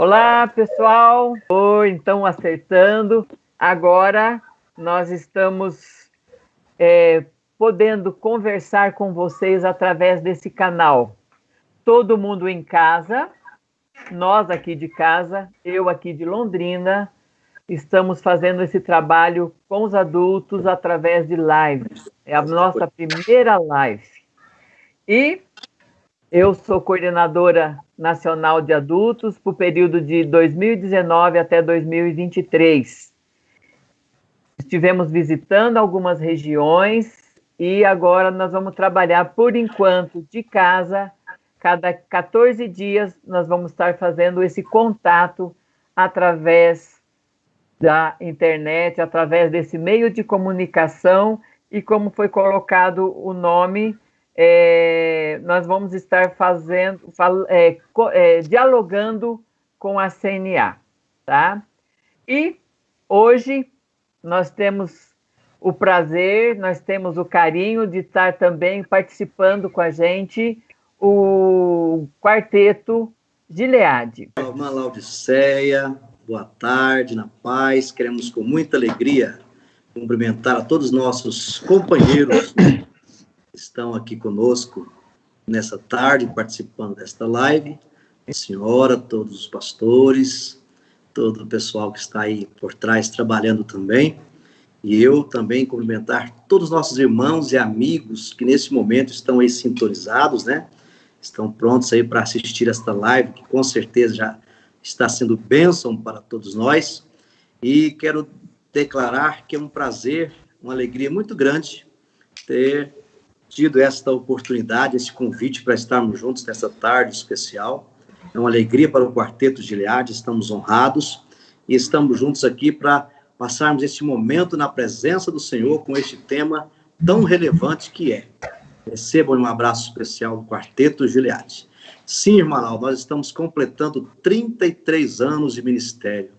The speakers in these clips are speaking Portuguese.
Olá, pessoal! Oi, então acertando. Agora nós estamos podendo conversar com vocês através desse canal. Todo mundo em casa, nós aqui de casa, eu aqui de Londrina, estamos fazendo esse trabalho com os adultos através de live. É a nossa primeira live. E eu sou coordenadora nacional de adultos para o período de 2019 até 2023. Estivemos visitando algumas regiões e agora nós vamos trabalhar, por enquanto, de casa. Cada 14 dias nós vamos estar fazendo esse contato através da internet, através desse meio de comunicação e, como foi colocado o nome, nós vamos estar dialogando com a CNA, tá? E hoje nós temos o prazer, nós temos o carinho de estar também participando com a gente o Quarteto Gileade. Uma Laodiceia, boa tarde, na paz. Queremos com muita alegria cumprimentar a todos os nossos companheiros que estão aqui conosco nessa tarde, participando desta live. A senhora, todos os pastores, todo o pessoal que está aí por trás trabalhando também. E eu também cumprimentar todos os nossos irmãos e amigos que nesse momento estão aí sintonizados, né? Estão prontos aí para assistir esta live, que com certeza já está sendo bênção para todos nós. E quero declarar que é um prazer, uma alegria muito grande ter tido esta oportunidade, esse convite para estarmos juntos nessa tarde especial. É uma alegria para o Quarteto Gileade, estamos honrados e estamos juntos aqui para passarmos esse momento na presença do Senhor com este tema tão relevante que é. Recebam um abraço especial do Quarteto Gileade. Sim, irmã Lau, nós estamos completando 33 anos de ministério.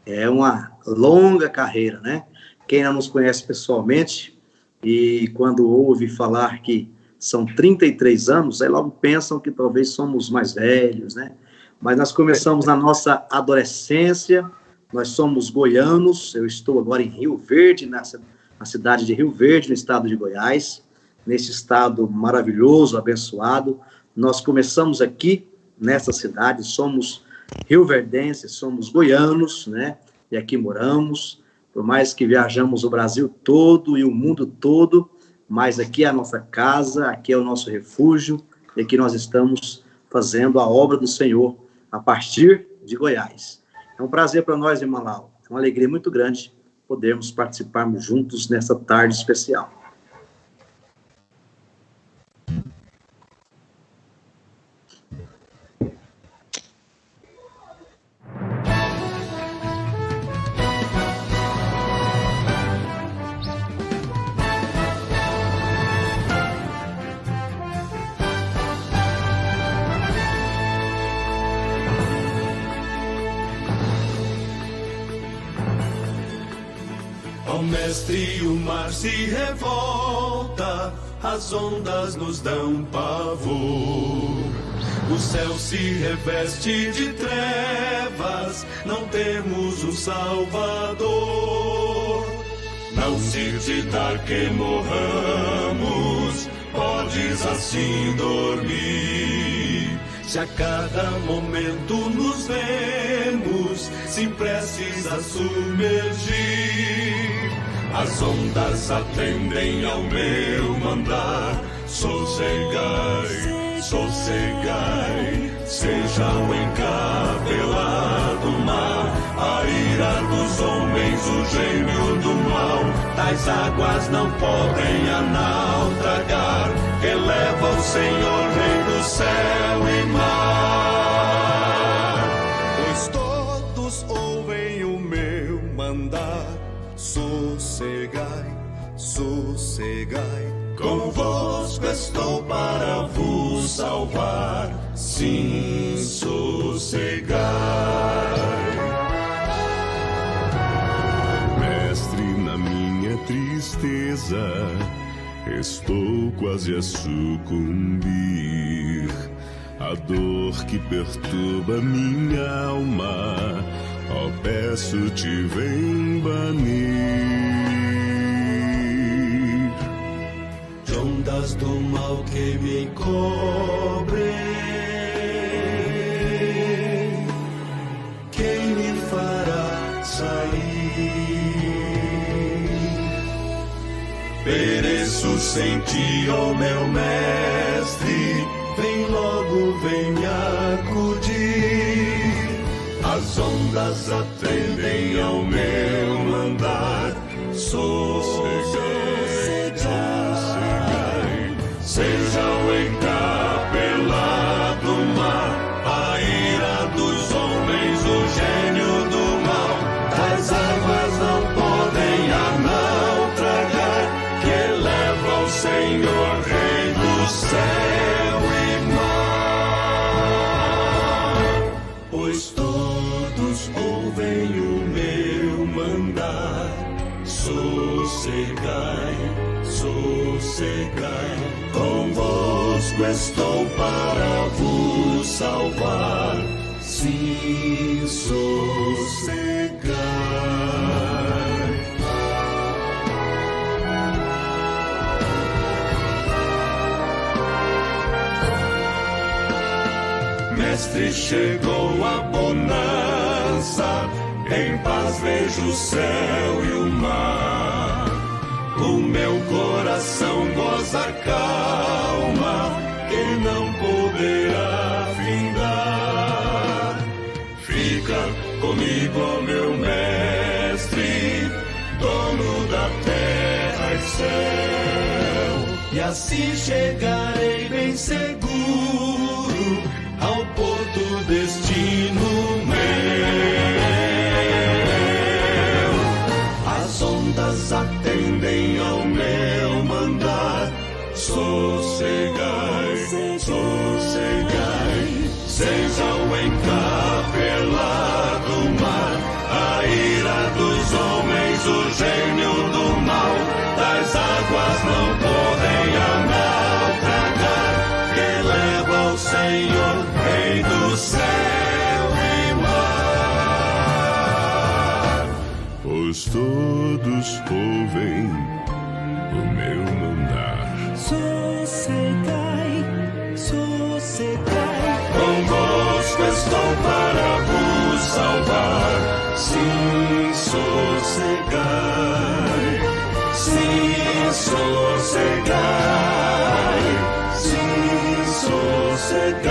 É uma longa carreira, né? Quem não nos conhece pessoalmente e quando ouve falar que são 33 anos, aí logo pensam que talvez somos mais velhos, né? Mas nós começamos na nossa adolescência, nós somos goianos, eu estou agora em Rio Verde, na cidade de Rio Verde, no estado de Goiás, nesse estado maravilhoso, abençoado. Nós começamos aqui nessa cidade, somos rioverdenses, somos goianos, né? E aqui moramos, por mais que viajamos o Brasil todo e o mundo todo, mas aqui é a nossa casa, aqui é o nosso refúgio, e aqui nós estamos fazendo a obra do Senhor a partir de Goiás. É um prazer para nós, irmã Lau, é uma alegria muito grande podermos participarmos juntos nessa tarde especial. Ó mestre, o mar se revolta, as ondas nos dão pavor. O céu se reveste de trevas, não temos um Salvador. Não se te dar que morramos, podes assim dormir. Se a cada momento nos vemos, se prestes a submergir, as ondas atendem ao meu mandar. Sossegai, sossegai, seja o encabelado mar, a ira dos homens, o gênio do mal. Tais águas não podem a naufragar, que leva o Senhor, Rei do céu e mar. Pois todos ouvem o meu mandar. Sossegai, sossegai, convosco estou para vos salvar. Sim, sossegai. mestre, na minha tristeza estou quase a sucumbir. a dor que perturba minha alma, ó, peço-te, vem banir de ondas do mal que me cobrem. Quem me fará sair? Pereço sem ti, ó meu mestre, vem logo, vem me acudir. As ondas atendem ao meu mandar, sossegai, seja o encapelado mar, a ira dos homens, o gênio do mal, das águas não podem a naufragar, que eleva o Senhor, Rei do céu e mar. Pois todos ouvem o meu mandar, sossegai, sossegai, convosco estou para vos salvar, sim, sossegai. Mestre, chegou a bonança, em paz vejo o céu e o mar. O meu coração goza calma, que não poderá findar. Fica comigo, ó meu mestre, dono da terra e céu, e assim chegarei bem seguro ao porto destino meu. As ondas atendem ao meu mandar, sossegai, sossegai, seja o encapelado mar, a ira dos homens, o gênio do mal, das águas não podem a naufragar, que leva ao Senhor, Rei do céu e mar. Pois todos ouvem o meu mandar, sossegai, sossegai, convosco estou para vos salvar, sim, sossegai, sim, sossegai, sim, sossegai,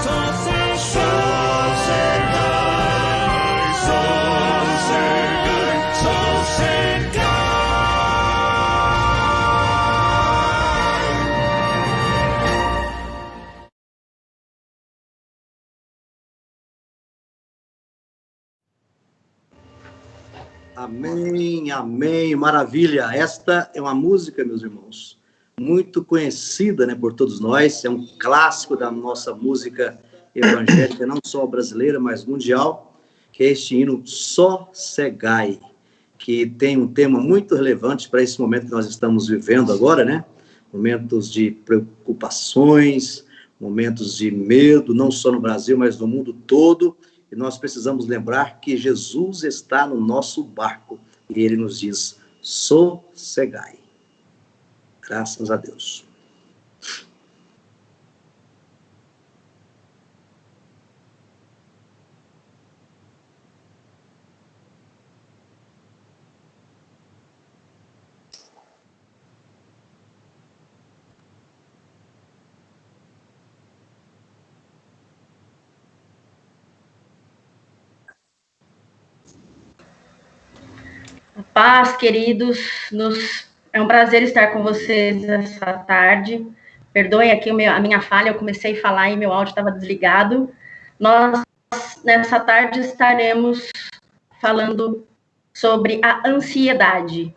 sossegai, sossegai, sossegai. Amém, amém, maravilha. Esta é uma música, meus irmãos, muito conhecida, né, por todos nós. É um clássico da nossa música evangélica, não só brasileira, mas mundial, que é este hino Sossegai, que tem um tema muito relevante para esse momento que nós estamos vivendo agora, né? Momentos de preocupações, momentos de medo, não só no Brasil, mas no mundo todo. E nós precisamos lembrar que Jesus está no nosso barco e ele nos diz: sossegai. Graças a Deus. Paz, queridos, é um prazer estar com vocês essa tarde. Perdoem aqui a minha falha, eu comecei a falar e meu áudio estava desligado. Nós, nessa tarde, estaremos falando sobre a ansiedade.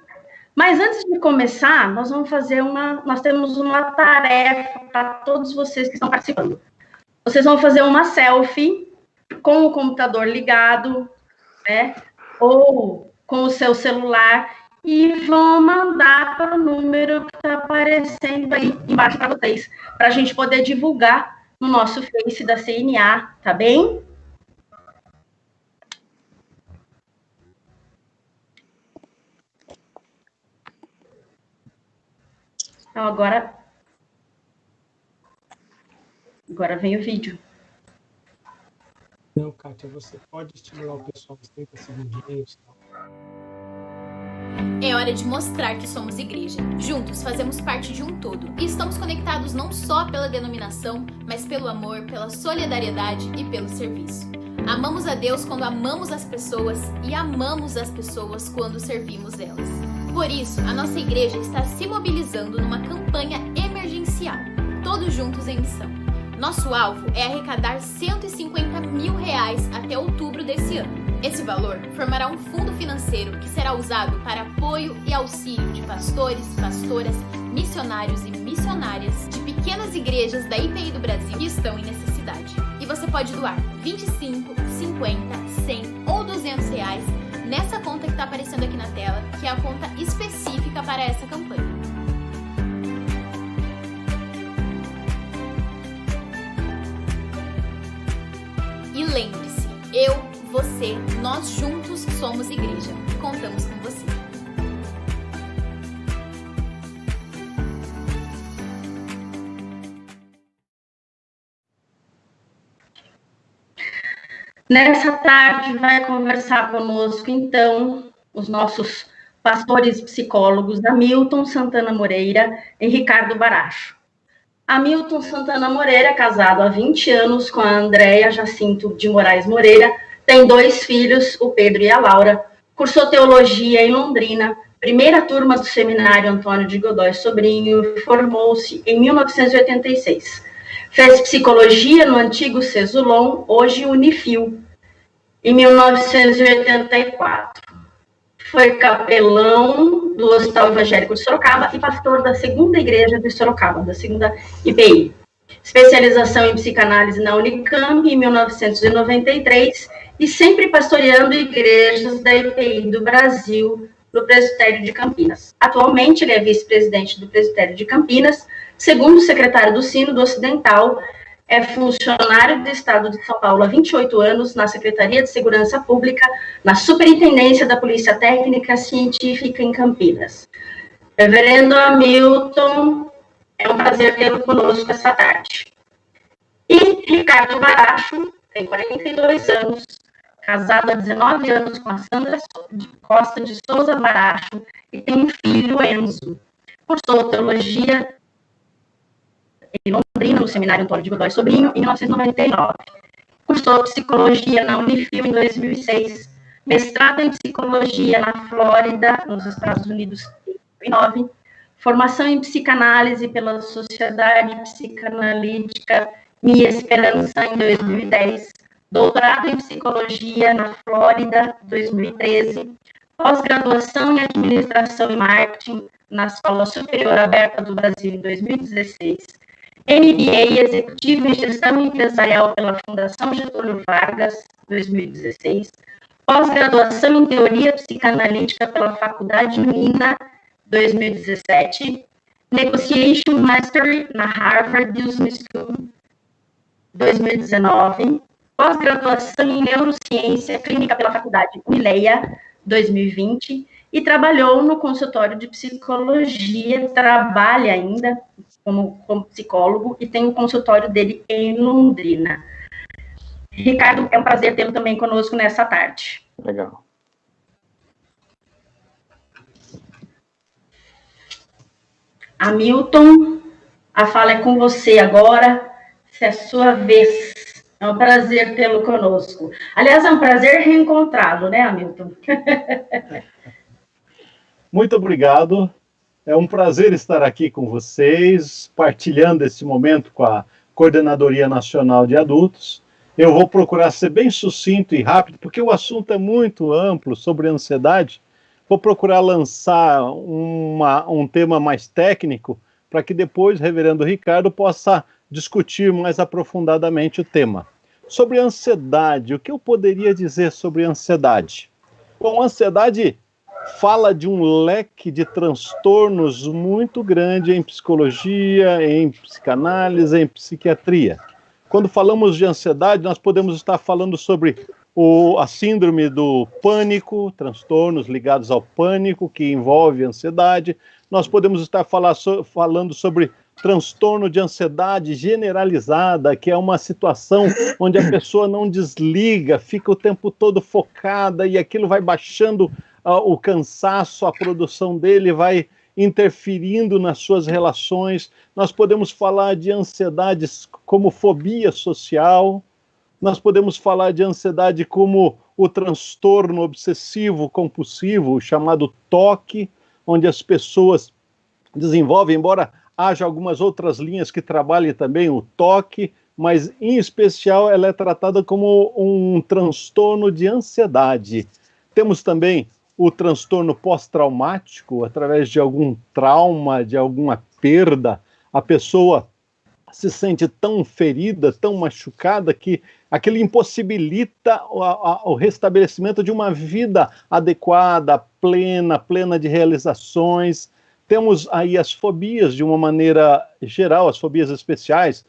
Mas antes de começar, nós temos uma tarefa para todos vocês que estão participando. Vocês vão fazer uma selfie com o computador ligado, né? Ou com o seu celular e vão mandar para o número que está aparecendo aí embaixo para vocês, para a gente poder divulgar no nosso Face da CNA, tá bem? Então, agora vem o vídeo. Não, Kátia, você pode estimular o pessoal uns 30 segundinhos. É hora de mostrar que somos igreja. Juntos fazemos parte de um todo. E estamos conectados não só pela denominação, mas pelo amor, pela solidariedade e pelo serviço. Amamos a Deus quando amamos as pessoas e amamos as pessoas quando servimos elas. Por isso, a nossa igreja está se mobilizando numa campanha emergencial. Todos juntos em missão. Nosso alvo é arrecadar R$150 mil até outubro desse ano. Esse valor formará um fundo financeiro que será usado para apoio e auxílio de pastores, pastoras, missionários e missionárias de pequenas igrejas da IPI do Brasil que estão em necessidade. E você pode doar 25, 50, 100 ou R$200 nessa conta que está aparecendo aqui na tela, que é a conta específica para essa campanha. E lembre-se, eu, você, nós juntos somos igreja. Contamos com você. Nessa tarde vai conversar conosco, então, os nossos pastores psicólogos Hamilton Santana Moreira e Ricardo Baracho. Hamilton Santana Moreira, casado há 20 anos com a Andréia Jacinto de Moraes Moreira, tem 2 filhos, o Pedro e a Laura, cursou teologia em Londrina, primeira turma do seminário Antônio de Godoy Sobrinho, formou-se em 1986. Fez psicologia no antigo Cesulon, hoje Unifil, em 1984. Foi capelão do Hospital Evangélico de Sorocaba e pastor da segunda igreja de Sorocaba, da segunda IPI. Especialização em psicanálise na Unicamp em 1993 e sempre pastoreando igrejas da IPI do Brasil no Presbitério de Campinas. Atualmente ele é vice-presidente do Presbitério de Campinas, segundo secretário do Sínodo Ocidental, é funcionário do Estado de São Paulo há 28 anos, na Secretaria de Segurança Pública, na Superintendência da Polícia Técnica Científica em Campinas. Reverendo Hamilton, é um prazer tê-lo conosco essa tarde. E Ricardo Baracho, tem 42 anos, casado há 19 anos com a Sandra Costa de Souza Baracho, e tem um filho, Enzo. Cursou teologia em Londrina, no Seminário Antônio de Godoy Sobrinho, em 1999. Cursou psicologia na Unifil em 2006, mestrado em psicologia na Flórida, nos Estados Unidos, em 2009, formação em psicanálise pela Sociedade Psicanalítica Minha Esperança, em 2010, doutorado em psicologia na Flórida, 2013, pós-graduação em administração e marketing na Escola Superior Aberta do Brasil, em 2016, MBA Executivo em Gestão Empresarial pela Fundação Getúlio Vargas, 2016, pós-graduação em Teoria Psicanalítica pela Faculdade Mina, 2017, Negotiation Mastery na Harvard Business School, 2019, pós-graduação em Neurociência Clínica pela Faculdade Unileia, 2020, e trabalhou no consultório de psicologia, trabalha ainda como psicólogo e tem o consultório dele em Londrina. Ricardo, é um prazer tê-lo também conosco nessa tarde. Legal. Hamilton, a fala é com você agora, se é sua vez. É um prazer tê-lo conosco. Aliás, é um prazer reencontrá-lo, né, Hamilton? Muito obrigado. É um prazer estar aqui com vocês, partilhando esse momento com a Coordenadoria Nacional de Adultos. Eu vou procurar ser bem sucinto e rápido, porque o assunto é muito amplo sobre ansiedade. Vou procurar lançar um tema mais técnico, para que depois o reverendo Ricardo possa discutir mais aprofundadamente o tema. Sobre ansiedade, o que eu poderia dizer sobre ansiedade? Bom, ansiedade fala de um leque de transtornos muito grande em psicologia, em psicanálise, em psiquiatria. Quando falamos de ansiedade, nós podemos estar falando sobre a síndrome do pânico, transtornos ligados ao pânico, que envolve ansiedade. Nós podemos estar falando sobre transtorno de ansiedade generalizada, que é uma situação onde a pessoa não desliga, fica o tempo todo focada e aquilo vai baixando o cansaço, a produção dele vai interferindo nas suas relações. Nós podemos falar de ansiedades como fobia social, nós podemos falar de ansiedade como o transtorno obsessivo compulsivo, chamado TOC, onde as pessoas desenvolvem, embora haja algumas outras linhas que trabalhem também o TOC, mas em especial ela é tratada como um transtorno de ansiedade. Temos também o transtorno pós-traumático, através de algum trauma, de alguma perda, a pessoa se sente tão ferida, tão machucada, que aquilo impossibilita o restabelecimento de uma vida adequada, plena de realizações. Temos aí as fobias, de uma maneira geral, as fobias especiais,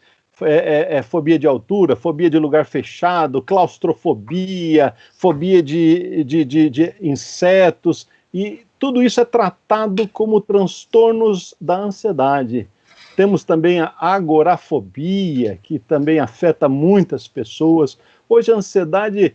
fobia de altura, fobia de lugar fechado, claustrofobia, fobia de insetos, e tudo isso é tratado como transtornos da ansiedade. Temos também a agorafobia, que também afeta muitas pessoas. Hoje a ansiedade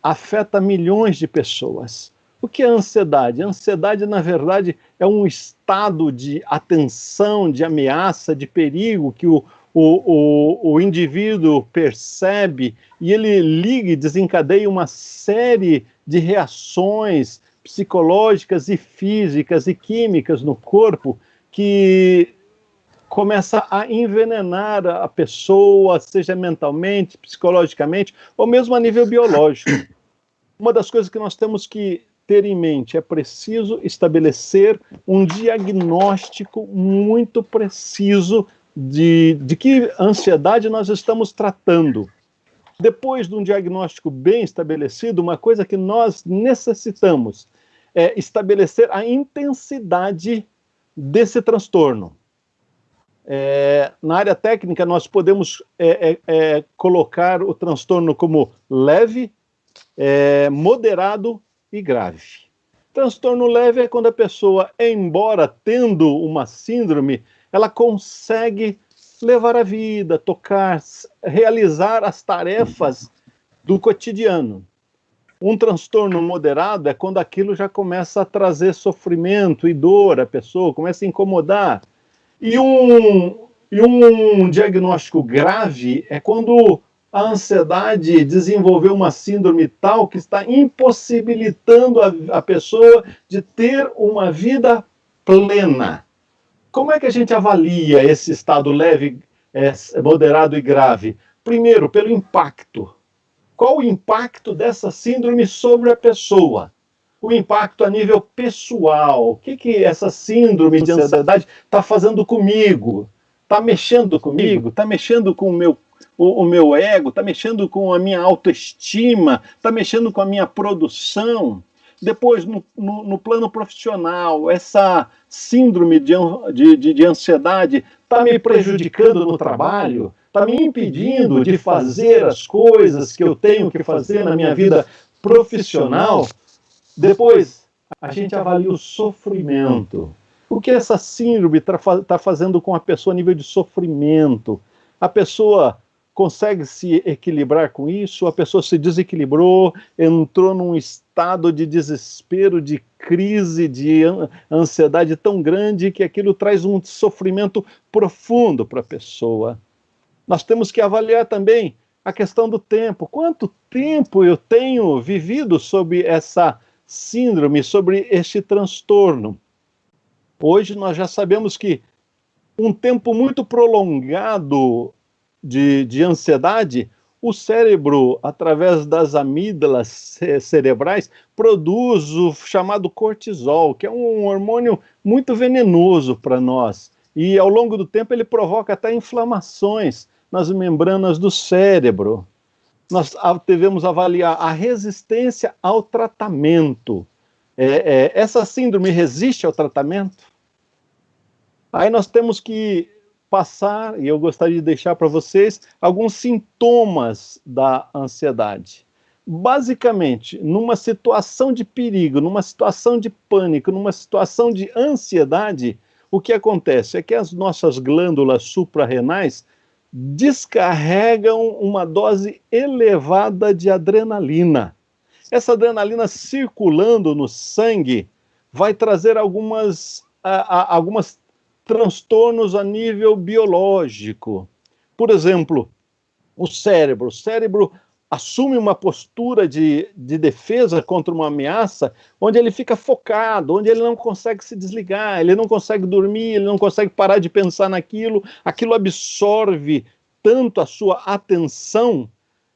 afeta milhões de pessoas. O que é ansiedade? A ansiedade, na verdade, é um estado de atenção, de ameaça, de perigo que o indivíduo percebe, e ele liga e desencadeia uma série de reações psicológicas e físicas e químicas no corpo que começa a envenenar a pessoa, seja mentalmente, psicologicamente, ou mesmo a nível biológico. Uma das coisas que nós temos que ter em mente, é preciso estabelecer um diagnóstico muito preciso de que ansiedade nós estamos tratando. Depois de um diagnóstico bem estabelecido, uma coisa que nós necessitamos é estabelecer a intensidade desse transtorno. Na área técnica, nós podemos colocar o transtorno como leve, moderado e grave. Transtorno leve é quando a pessoa, embora tendo uma síndrome, ela consegue levar a vida, tocar, realizar as tarefas do cotidiano. Um transtorno moderado é quando aquilo já começa a trazer sofrimento e dor à pessoa, começa a incomodar. E um diagnóstico grave é quando a ansiedade desenvolveu uma síndrome tal que está impossibilitando a pessoa de ter uma vida plena. Como é que a gente avalia esse estado leve, moderado e grave? Primeiro, pelo impacto. Qual o impacto dessa síndrome sobre a pessoa? O impacto a nível pessoal. O que essa síndrome de ansiedade está fazendo comigo? Está mexendo comigo? Está mexendo com o meu ego? Está mexendo com a minha autoestima? Está mexendo com a minha produção? Depois, no plano profissional, essa síndrome de ansiedade está me prejudicando no trabalho? Está me impedindo de fazer as coisas que eu tenho que fazer na minha vida profissional? Depois, a gente avalia o sofrimento. O que essa síndrome está fazendo com a pessoa a nível de sofrimento? A pessoa consegue se equilibrar com isso? A pessoa se desequilibrou, entrou num estado de desespero, de crise, de ansiedade tão grande que aquilo traz um sofrimento profundo para a pessoa. Nós temos que avaliar também a questão do tempo. Quanto tempo eu tenho vivido sob essa síndrome, sobre este transtorno? Hoje nós já sabemos que um tempo muito prolongado de ansiedade, o cérebro, através das amígdalas cerebrais, produz o chamado cortisol, que é um hormônio muito venenoso para nós. E ao longo do tempo ele provoca até inflamações nas membranas do cérebro. Nós devemos avaliar a resistência ao tratamento. Essa síndrome resiste ao tratamento? Aí nós temos que passar, e eu gostaria de deixar para vocês, alguns sintomas da ansiedade. Basicamente, numa situação de perigo, numa situação de pânico, numa situação de ansiedade, o que acontece é que as nossas glândulas suprarrenais descarregam uma dose elevada de adrenalina. Essa adrenalina circulando no sangue vai trazer algumas transtornos a nível biológico. Por exemplo, o cérebro. O cérebro assume uma postura de defesa contra uma ameaça, onde ele fica focado, onde ele não consegue se desligar, ele não consegue dormir, ele não consegue parar de pensar naquilo, aquilo absorve tanto a sua atenção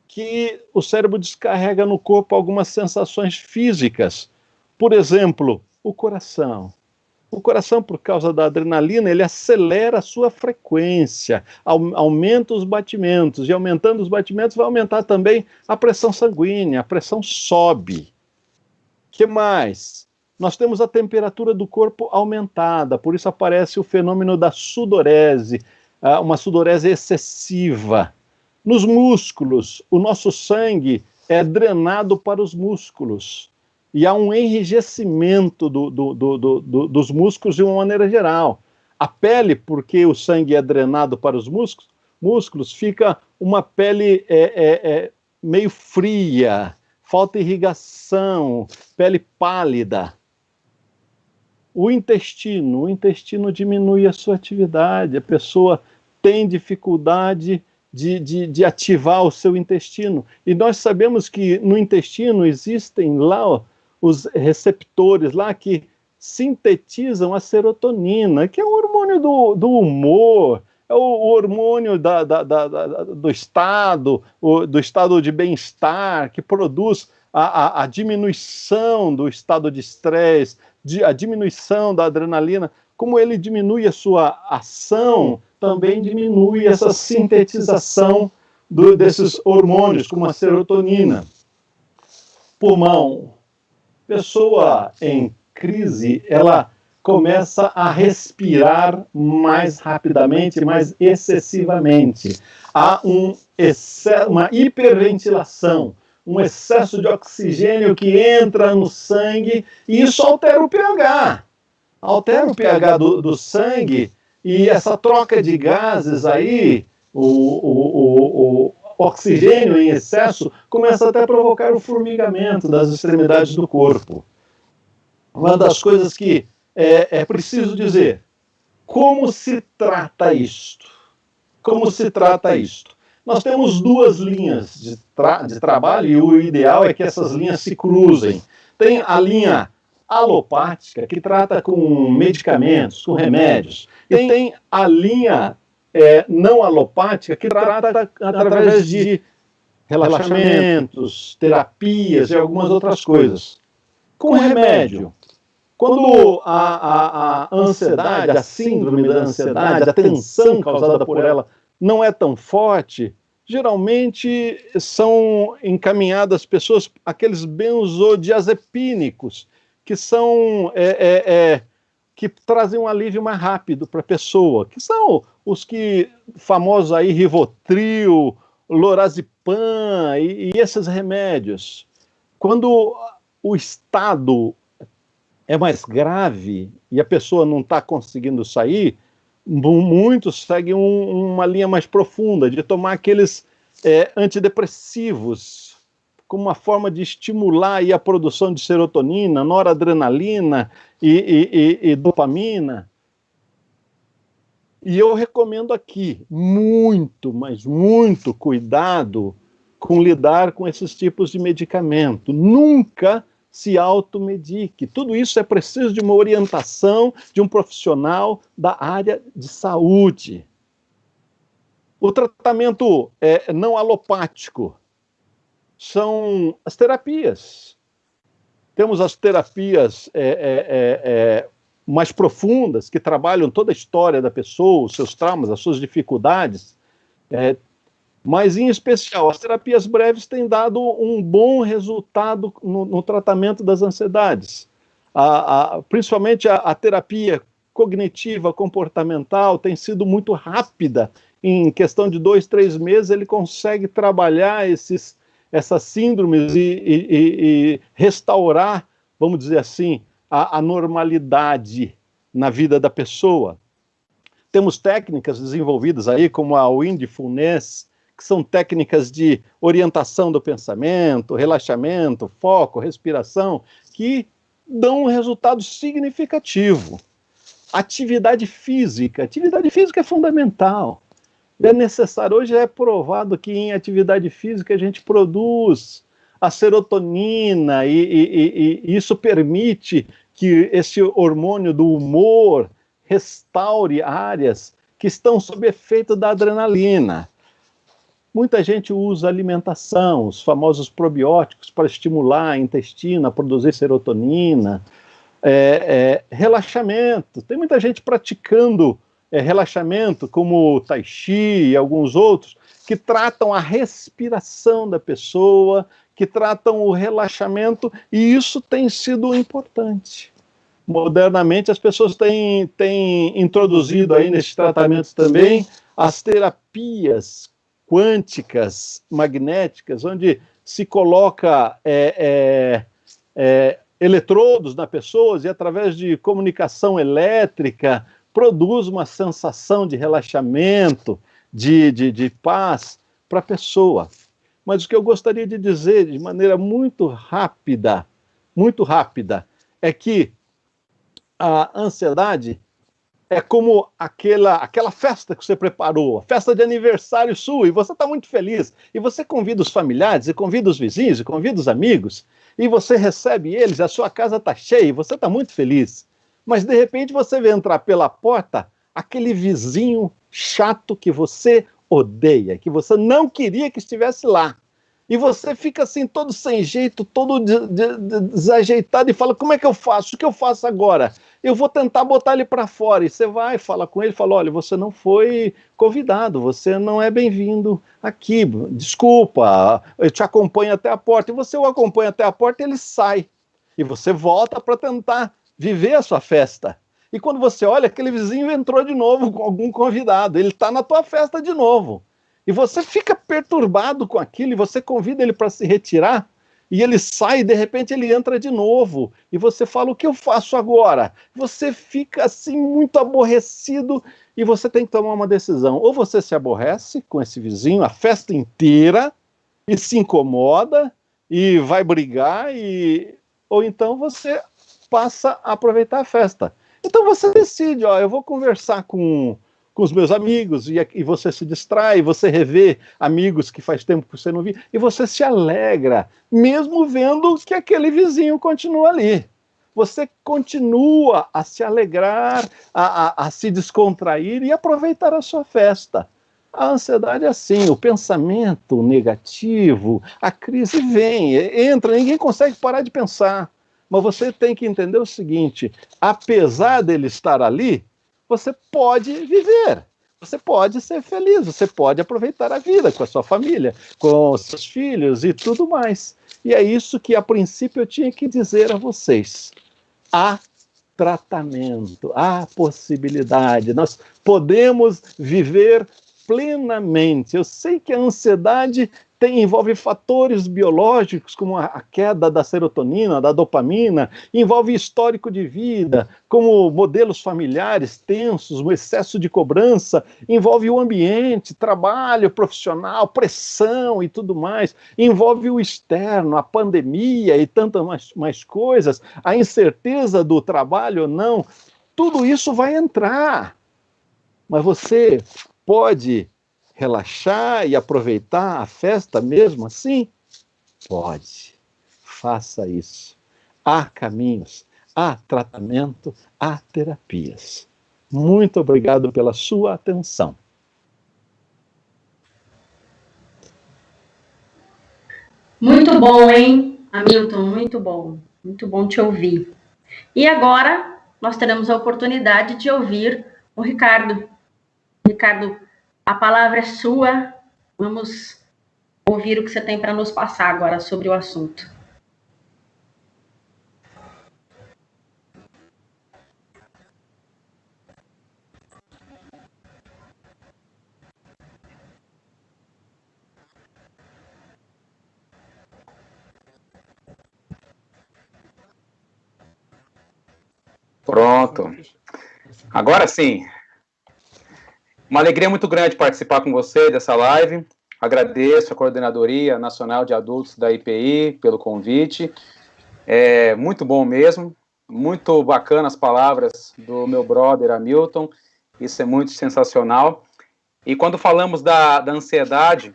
que o cérebro descarrega no corpo algumas sensações físicas. Por exemplo, o coração. O coração, por causa da adrenalina, ele acelera a sua frequência, aumenta os batimentos, e aumentando os batimentos vai aumentar também a pressão sanguínea, a pressão sobe. O que mais? Nós temos a temperatura do corpo aumentada, por isso aparece o fenômeno da sudorese, uma sudorese excessiva. Nos músculos, o nosso sangue é drenado para os músculos. E há um enrijecimento dos músculos de uma maneira geral. A pele, porque o sangue é drenado para os músculos, fica uma pele meio fria, falta irrigação, pele pálida. O intestino diminui a sua atividade, a pessoa tem dificuldade de ativar o seu intestino. E nós sabemos que no intestino existem lá os receptores lá que sintetizam a serotonina, que é o hormônio do humor, é o hormônio do estado de bem-estar, que produz a diminuição do estado de estresse, a diminuição da adrenalina. Como ele diminui a sua ação, também diminui essa sintetização desses hormônios, como a serotonina. Pulmão. Pessoa em crise, ela começa a respirar mais rapidamente, mais excessivamente. Há uma hiperventilação, um excesso de oxigênio que entra no sangue e isso altera o pH. Altera o pH do sangue e essa troca de gases aí, o oxigênio em excesso, começa até a provocar o formigamento das extremidades do corpo. Uma das coisas que é preciso dizer, como se trata isto? Como se trata isto? Nós temos duas linhas de trabalho e o ideal é que essas linhas se cruzem. Tem a linha alopática, que trata com medicamentos, com remédios, e tem a linha não alopática, que trata através de relaxamentos, terapias e algumas outras coisas. Com remédio, quando a ansiedade, a síndrome da ansiedade, a tensão causada por ela não é tão forte, geralmente são encaminhadas pessoas, aqueles benzodiazepínicos, que são que trazem um alívio mais rápido para a pessoa, que são os famosos aí, Rivotril, Lorazepam e esses remédios. Quando o estado é mais grave e a pessoa não está conseguindo sair, muitos seguem uma linha mais profunda, de tomar aqueles antidepressivos, como uma forma de estimular aí a produção de serotonina, noradrenalina e dopamina. E eu recomendo aqui muito, mas muito cuidado com lidar com esses tipos de medicamento. Nunca se automedique. Tudo isso é preciso de uma orientação de um profissional da área de saúde. O tratamento não alopático são as terapias. Temos as terapias mais profundas, que trabalham toda a história da pessoa, os seus traumas, as suas dificuldades, mas, em especial, as terapias breves têm dado um bom resultado no tratamento das ansiedades. Principalmente a terapia cognitiva, comportamental, tem sido muito rápida. Em questão de 2, 3 meses, ele consegue trabalhar essas síndromes e restaurar, vamos dizer assim, a normalidade na vida da pessoa. Temos técnicas desenvolvidas aí, como a Mindfulness, que são técnicas de orientação do pensamento, relaxamento, foco, respiração, que dão um resultado significativo. Atividade física é fundamental. É necessário, hoje é provado que em atividade física a gente produz a serotonina e isso permite que esse hormônio do humor restaure áreas que estão sob efeito da adrenalina. Muita gente usa alimentação, os famosos probióticos, para estimular a intestino a produzir serotonina. Relaxamento. Tem muita gente praticando relaxamento, como o Tai Chi e alguns outros, que tratam a respiração da pessoa, que tratam o relaxamento, e isso tem sido importante. Modernamente, as pessoas têm introduzido aí nesses tratamentos também as terapias quânticas, magnéticas, onde se coloca eletrodos na pessoa e, através de comunicação elétrica, produz uma sensação de relaxamento, de paz para a pessoa. Mas o que eu gostaria de dizer de maneira muito rápida, é que a ansiedade é como aquela festa que você preparou, a festa de aniversário sua, e você está muito feliz, e você convida os familiares, e convida os vizinhos, e convida os amigos, e você recebe eles, a sua casa está cheia, e você está muito feliz. Mas, de repente, você vê entrar pela porta aquele vizinho chato que você odeia, que você não queria que estivesse lá. E você fica assim, todo sem jeito, todo desajeitado, e fala, como é que eu faço? O que eu faço agora? Eu vou tentar botar ele para fora. E você vai, fala com ele, fala, olha, você não foi convidado, você não é bem-vindo aqui, desculpa, eu te acompanho até a porta. E você o acompanha até a porta e ele sai. E você volta para tentar viver a sua festa. E quando você olha, aquele vizinho entrou de novo com algum convidado, ele está na tua festa de novo. E você fica perturbado com aquilo, e você convida ele para se retirar, e ele sai, e de repente ele entra de novo, e você fala, o que eu faço agora? Você fica assim muito aborrecido, e você tem que tomar uma decisão. Ou você se aborrece com esse vizinho a festa inteira, e se incomoda, e vai brigar, ou então você passa a aproveitar a festa. Então você decide, eu vou conversar com os meus amigos, e você se distrai, você revê amigos que faz tempo que você não vê, e você se alegra, mesmo vendo que aquele vizinho continua ali. Você continua a se alegrar, a se descontrair e aproveitar a sua festa. A ansiedade é assim, o pensamento negativo, a crise vem, entra, ninguém consegue parar de pensar. Mas você tem que entender o seguinte, apesar dele estar ali, você pode viver, você pode ser feliz, você pode aproveitar a vida com a sua família, com os seus filhos e tudo mais. E é isso que, a princípio, eu tinha que dizer a vocês. Há tratamento, há possibilidade, nós podemos viver plenamente. Eu sei que a ansiedade envolve fatores biológicos, como a queda da serotonina, da dopamina, envolve histórico de vida, como modelos familiares tensos, o excesso de cobrança, envolve o ambiente, trabalho profissional, pressão e tudo mais, envolve o externo, a pandemia e tantas mais coisas, a incerteza do trabalho ou não, tudo isso vai entrar. Mas você pode relaxar e aproveitar a festa mesmo assim? Pode. Faça isso. Há caminhos, há tratamento, há terapias. Muito obrigado pela sua atenção. Muito bom, hein, Hamilton? Muito bom. Muito bom te ouvir. E agora nós teremos a oportunidade de ouvir o Ricardo. Ricardo, a palavra é sua. Vamos ouvir o que você tem para nos passar agora sobre o assunto. Pronto. Agora sim. Uma alegria muito grande participar com você dessa live. Agradeço a Coordenadoria Nacional de Adultos da IPI pelo convite. É muito bom mesmo. Muito bacana as palavras do meu brother Hamilton. Isso é muito sensacional. E quando falamos da ansiedade,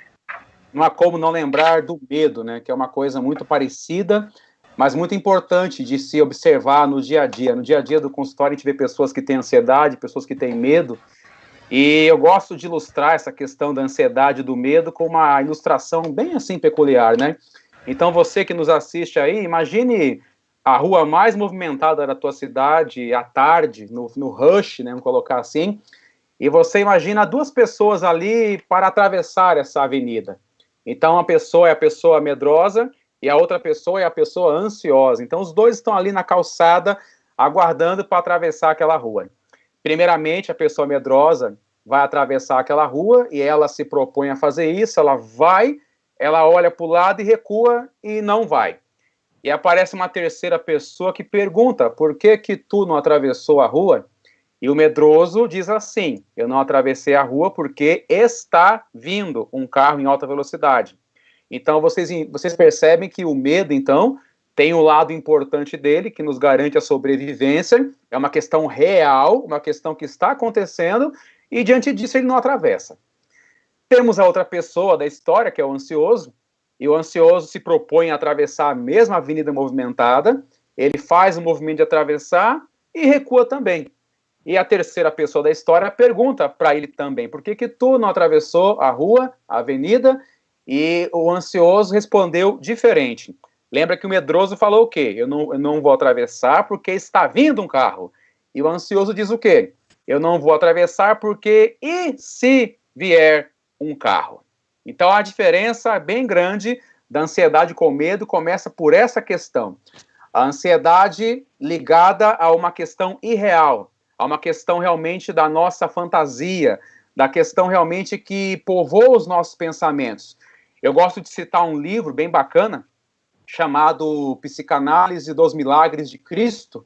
não há como não lembrar do medo, né? Que é uma coisa muito parecida, mas muito importante de se observar no dia a dia. No dia a dia do consultório, a gente vê pessoas que têm ansiedade, pessoas que têm medo, e eu gosto de ilustrar essa questão da ansiedade e do medo com uma ilustração bem assim peculiar, né? Então, você que nos assiste aí, imagine a rua mais movimentada da tua cidade à tarde, no rush, né? Vamos colocar assim, e você imagina duas pessoas ali para atravessar essa avenida. Então, uma pessoa é a pessoa medrosa, e a outra pessoa é a pessoa ansiosa. Então, os dois estão ali na calçada, aguardando para atravessar aquela rua. Primeiramente, a pessoa medrosa vai atravessar aquela rua, e ela se propõe a fazer isso, ela vai, ela olha para o lado e recua, e não vai. E aparece uma terceira pessoa que pergunta, por que tu não atravessou a rua? E o medroso diz assim, eu não atravessei a rua porque está vindo um carro em alta velocidade. Então, vocês percebem que o medo, então, tem um lado importante dele, que nos garante a sobrevivência, é uma questão real, uma questão que está acontecendo, e diante disso ele não atravessa. Temos a outra pessoa da história, que é o ansioso, e o ansioso se propõe a atravessar a mesma avenida movimentada, ele faz o movimento de atravessar e recua também. E a terceira pessoa da história pergunta para ele também, por que tu não atravessou a rua, a avenida? E o ansioso respondeu diferente. Lembra que o medroso falou o quê? Eu não vou atravessar porque está vindo um carro. E o ansioso diz o quê? Eu não vou atravessar porque e se vier um carro? Então a diferença bem grande da ansiedade com medo começa por essa questão. A ansiedade ligada a uma questão irreal, a uma questão realmente da nossa fantasia, da questão realmente que povoa os nossos pensamentos. Eu gosto de citar um livro bem bacana, chamado Psicanálise dos Milagres de Cristo,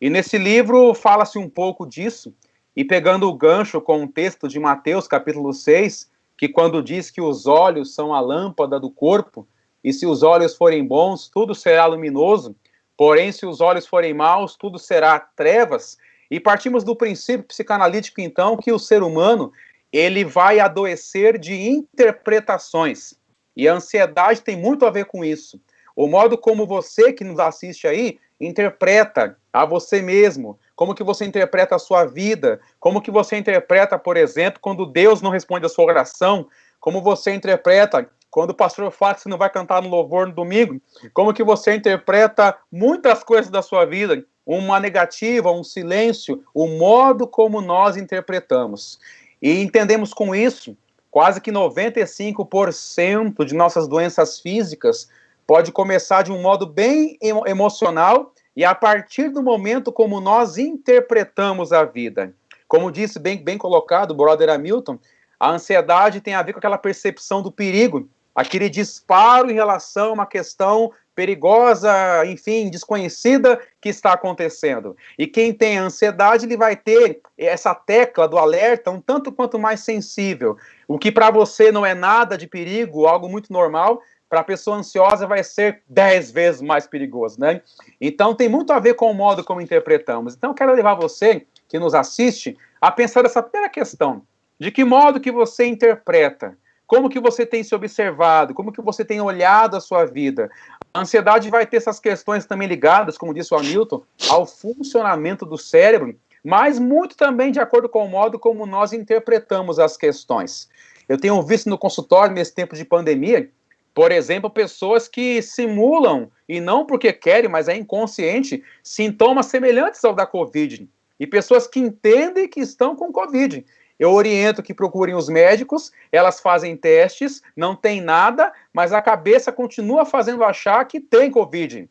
e nesse livro fala-se um pouco disso, e pegando o gancho com o texto de Mateus, capítulo 6, que quando diz que os olhos são a lâmpada do corpo, e se os olhos forem bons, tudo será luminoso, porém se os olhos forem maus, tudo será trevas, e partimos do princípio psicanalítico, então, que o ser humano, ele vai adoecer de interpretações. E a ansiedade tem muito a ver com isso. O modo como você que nos assiste aí interpreta a você mesmo, como que você interpreta a sua vida, como que você interpreta, por exemplo, quando Deus não responde a sua oração, como você interpreta quando o pastor fala que você não vai cantar no louvor no domingo, como que você interpreta muitas coisas da sua vida, uma negativa, um silêncio, o modo como nós interpretamos. E entendemos com isso, quase que 95% de nossas doenças físicas pode começar de um modo bem emocional e a partir do momento como nós interpretamos a vida. Como disse bem colocado o brother Hamilton, a ansiedade tem a ver com aquela percepção do perigo, aquele disparo em relação a uma questão perigosa, enfim, desconhecida que está acontecendo. E quem tem ansiedade, ele vai ter essa tecla do alerta um tanto quanto mais sensível. O que para você não é nada de perigo, algo muito normal, para a pessoa ansiosa vai ser 10 vezes mais perigoso, né? Então tem muito a ver com o modo como interpretamos. Então eu quero levar você, que nos assiste, a pensar nessa primeira questão. De que modo que você interpreta? Como que você tem se observado? Como que você tem olhado a sua vida? A ansiedade vai ter essas questões também ligadas, como disse o Hamilton, ao funcionamento do cérebro, mas muito também de acordo com o modo como nós interpretamos as questões. Eu tenho visto no consultório, nesse tempo de pandemia, por exemplo, pessoas que simulam, e não porque querem, mas é inconsciente, sintomas semelhantes ao da Covid. E pessoas que entendem que estão com Covid. Eu oriento que procurem os médicos, elas fazem testes, não tem nada, mas a cabeça continua fazendo achar que tem Covid.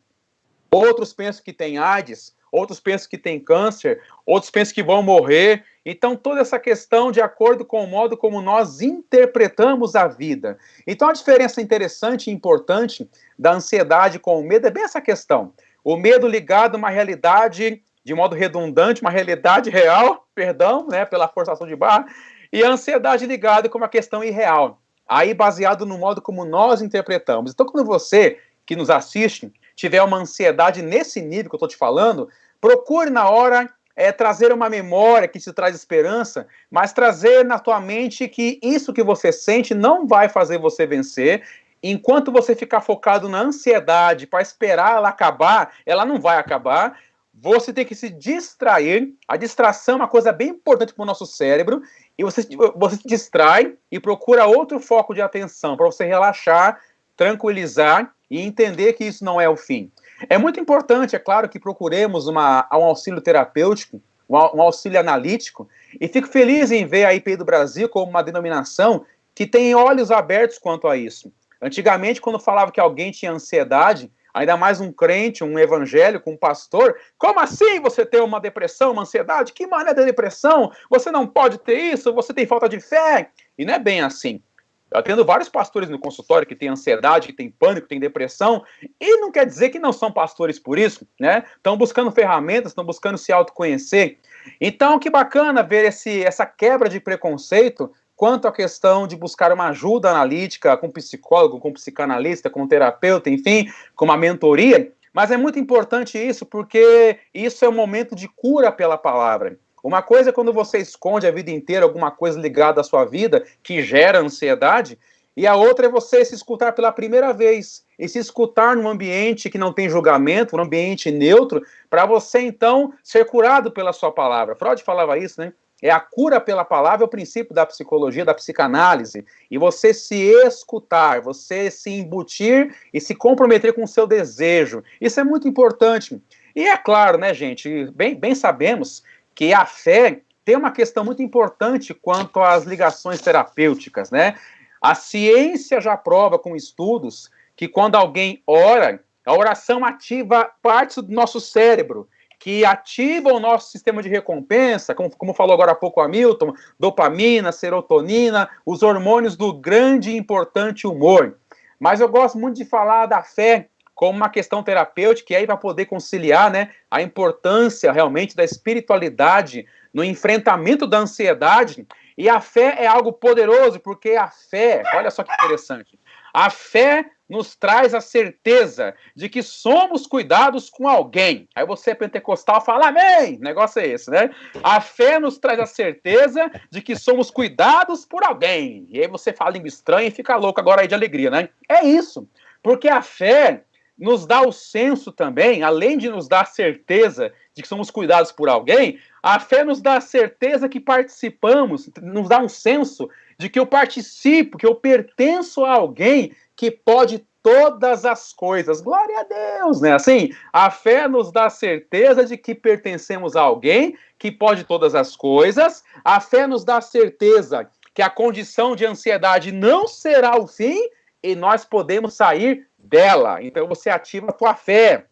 Outros pensam que tem AIDS, outros pensam que tem câncer, outros pensam que vão morrer. Então, toda essa questão de acordo com o modo como nós interpretamos a vida. Então, a diferença interessante e importante da ansiedade com o medo é bem essa questão. O medo ligado a uma realidade de modo redundante, uma realidade real, perdão, né, pela forçação de barra, e a ansiedade ligada com uma questão irreal, aí baseado no modo como nós interpretamos. Então, quando você, que nos assiste, tiver uma ansiedade nesse nível que eu estou te falando, procure na hora trazer uma memória que te traz esperança, mas trazer na tua mente que isso que você sente não vai fazer você vencer. Enquanto você ficar focado na ansiedade para esperar ela acabar, ela não vai acabar. Você tem que se distrair. A distração é uma coisa bem importante para o nosso cérebro. E você se distrai e procura outro foco de atenção para você relaxar, tranquilizar e entender que isso não é o fim. É muito importante, é claro, que procuremos um auxílio terapêutico, um auxílio analítico. E fico feliz em ver a IPI do Brasil como uma denominação que tem olhos abertos quanto a isso. Antigamente, quando falava que alguém tinha ansiedade, ainda mais um crente, um evangélico, um pastor, como assim você tem uma depressão, uma ansiedade? Que maneira de depressão? Você não pode ter isso, você tem falta de fé. E não é bem assim. Eu atendo vários pastores no consultório que têm ansiedade, que têm pânico, que têm depressão, e não quer dizer que não são pastores por isso, né? Estão buscando ferramentas, estão buscando se autoconhecer. Então, que bacana ver essa quebra de preconceito quanto à questão de buscar uma ajuda analítica com psicólogo, com psicanalista, com terapeuta, enfim, com uma mentoria. Mas é muito importante isso, porque isso é um momento de cura pela palavra. Uma coisa é quando você esconde a vida inteira alguma coisa ligada à sua vida, que gera ansiedade, e a outra é você se escutar pela primeira vez, e se escutar num ambiente que não tem julgamento, num ambiente neutro, para você, então, ser curado pela sua palavra. Freud falava isso, né? É a cura pela palavra, é o princípio da psicologia, da psicanálise. E você se escutar, você se embutir e se comprometer com o seu desejo. Isso é muito importante. E é claro, né, gente, bem sabemos que a fé tem uma questão muito importante quanto às ligações terapêuticas, né? A ciência já prova com estudos que quando alguém ora, a oração ativa partes do nosso cérebro, que ativam o nosso sistema de recompensa, como falou agora há pouco o Hamilton, dopamina, serotonina, os hormônios do grande e importante humor. Mas eu gosto muito de falar da fé como uma questão terapêutica, e aí para poder conciliar, né, a importância realmente da espiritualidade no enfrentamento da ansiedade. E a fé é algo poderoso, porque a fé, olha só que interessante, a fé nos traz a certeza de que somos cuidados com alguém. Aí você é pentecostal, fala amém, o negócio é esse, né? A fé nos traz a certeza de que somos cuidados por alguém. E aí você fala língua estranha e fica louco agora aí de alegria, né? É isso, porque a fé nos dá o senso também, além de nos dar a certeza de que somos cuidados por alguém, a fé nos dá a certeza que participamos, nos dá um senso de que eu participo, que eu pertenço a alguém que pode todas as coisas. Glória a Deus, né? Assim, a fé nos dá a certeza de que pertencemos a alguém que pode todas as coisas. A fé nos dá a certeza que a condição de ansiedade não será o fim e nós podemos sair dela. Então você ativa a tua fé,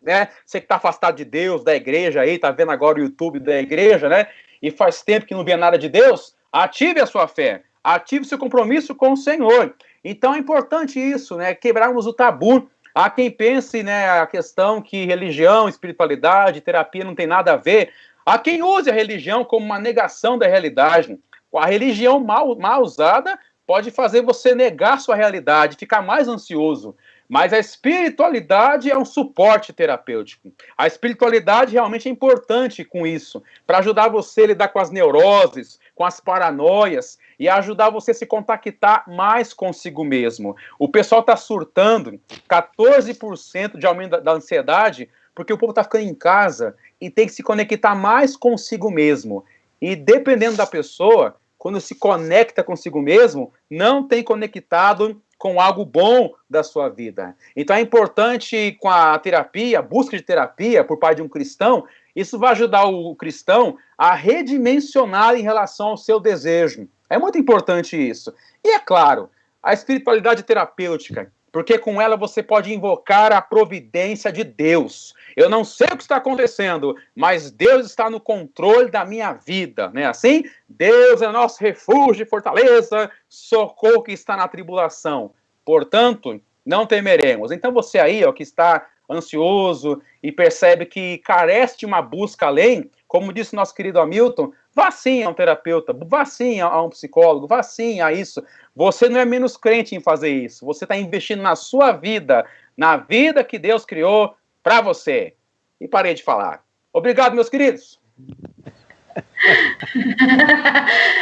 né? Você que está afastado de Deus, da igreja aí, tá vendo agora o YouTube da igreja, né? E faz tempo que não vê nada de Deus, ative a sua fé, ative seu compromisso com o Senhor. Então é importante isso, né? Quebrarmos o tabu. Há quem pense, né, a questão que religião, espiritualidade, terapia não tem nada a ver. Há quem use a religião como uma negação da realidade. A religião mal usada pode fazer você negar sua realidade, ficar mais ansioso. Mas a espiritualidade é um suporte terapêutico. A espiritualidade realmente é importante com isso, para ajudar você a lidar com as neuroses, com as paranoias, e ajudar você a se contactar mais consigo mesmo. O pessoal está surtando 14% de aumento da ansiedade, porque o povo está ficando em casa e tem que se conectar mais consigo mesmo. E dependendo da pessoa, quando se conecta consigo mesmo, não tem conectado com algo bom da sua vida. Então é importante, com a terapia, a busca de terapia por parte de um cristão, isso vai ajudar o cristão a redimensionar em relação ao seu desejo. É muito importante isso. E é claro, a espiritualidade terapêutica, porque com ela você pode invocar a providência de Deus. Eu não sei o que está acontecendo, mas Deus está no controle da minha vida, né? Assim, Deus é nosso refúgio e fortaleza, socorro que está na tribulação. Portanto, não temeremos. Então você aí, ó, que está ansioso e percebe que carece de uma busca além, como disse nosso querido Hamilton, vá sim a um terapeuta, vá sim a um psicólogo, vá sim a isso. Você não é menos crente em fazer isso. Você está investindo na sua vida, na vida que Deus criou para você. E parei de falar. Obrigado, meus queridos.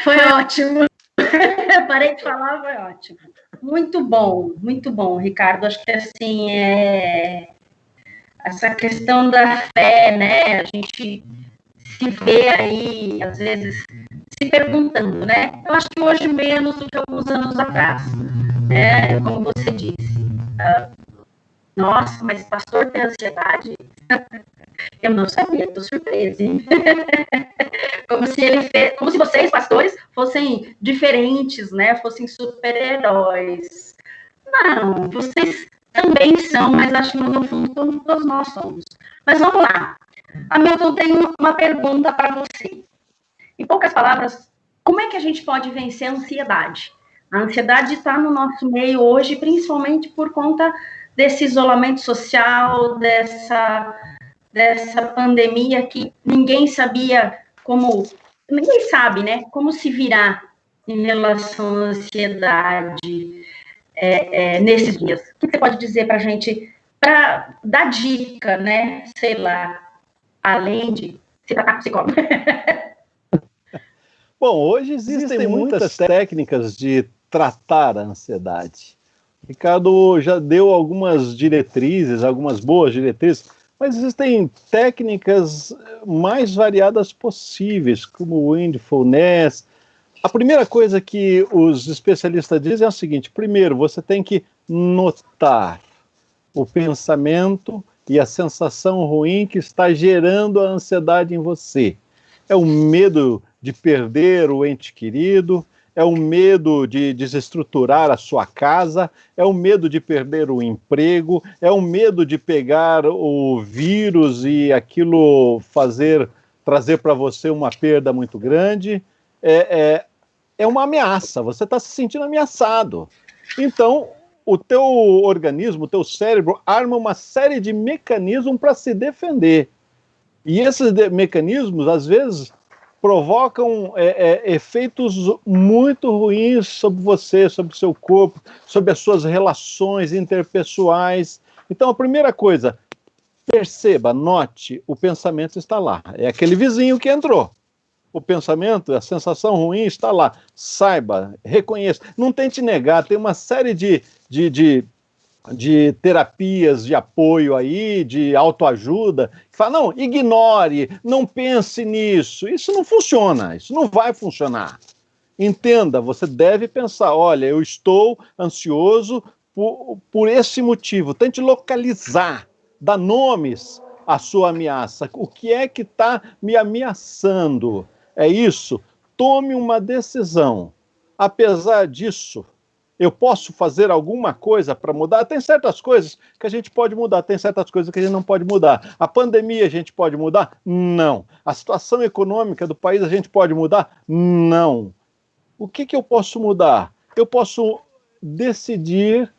Foi ótimo. Parei de falar, foi ótimo. Muito bom, Ricardo. Acho que assim, essa questão da fé, né? A gente se vê aí, às vezes, se perguntando, né? Eu acho que hoje menos do que alguns anos atrás, né? Como você disse. Nossa, mas pastor tem ansiedade? Eu não sabia, estou surpresa, hein? Como se vocês, pastores, fossem diferentes, né? Fossem super-heróis. Não, vocês também são, mas acho que no fundo todos nós somos. Mas vamos lá. Hamilton, eu tenho uma pergunta para você. Em poucas palavras, como é que a gente pode vencer a ansiedade? A ansiedade está no nosso meio hoje, principalmente por conta desse isolamento social, dessa pandemia que ninguém sabia ninguém sabe, né, como se virar em relação à ansiedade nesses dias. O que você pode dizer para a gente, para dar dica, né, sei lá, além de se tratar com psicólogo? Bom, hoje existem muitas técnicas de tratar a ansiedade. Ricardo já deu algumas diretrizes, algumas boas diretrizes, mas existem técnicas mais variadas possíveis, como o mindfulness. A primeira coisa que os especialistas dizem é o seguinte: primeiro, você tem que notar o pensamento e a sensação ruim que está gerando a ansiedade em você. É o medo de perder o ente querido, é o medo de desestruturar a sua casa, é o medo de perder o emprego, é o medo de pegar o vírus e aquilo trazer para você uma perda muito grande. É uma ameaça, você está se sentindo ameaçado. Então, o teu organismo, o teu cérebro, arma uma série de mecanismos para se defender. E esses mecanismos, às vezes, provocam efeitos muito ruins sobre você, sobre o seu corpo, sobre as suas relações interpessoais. Então, a primeira coisa, perceba, note, o pensamento está lá. É aquele vizinho que entrou. O pensamento, a sensação ruim está lá. Saiba, reconheça. Não tente negar, tem uma série de terapias de apoio aí, de autoajuda, que fala, não, ignore, não pense nisso. Isso não funciona, isso não vai funcionar. Entenda, você deve pensar, olha, eu estou ansioso por esse motivo. Tente localizar, dar nomes à sua ameaça. O que é que está me ameaçando? É isso. Tome uma decisão. Apesar disso, eu posso fazer alguma coisa para mudar? Tem certas coisas que a gente pode mudar, tem certas coisas que a gente não pode mudar. A pandemia a gente pode mudar? Não. A situação econômica do país a gente pode mudar? Não. O que eu posso mudar? Eu posso decidir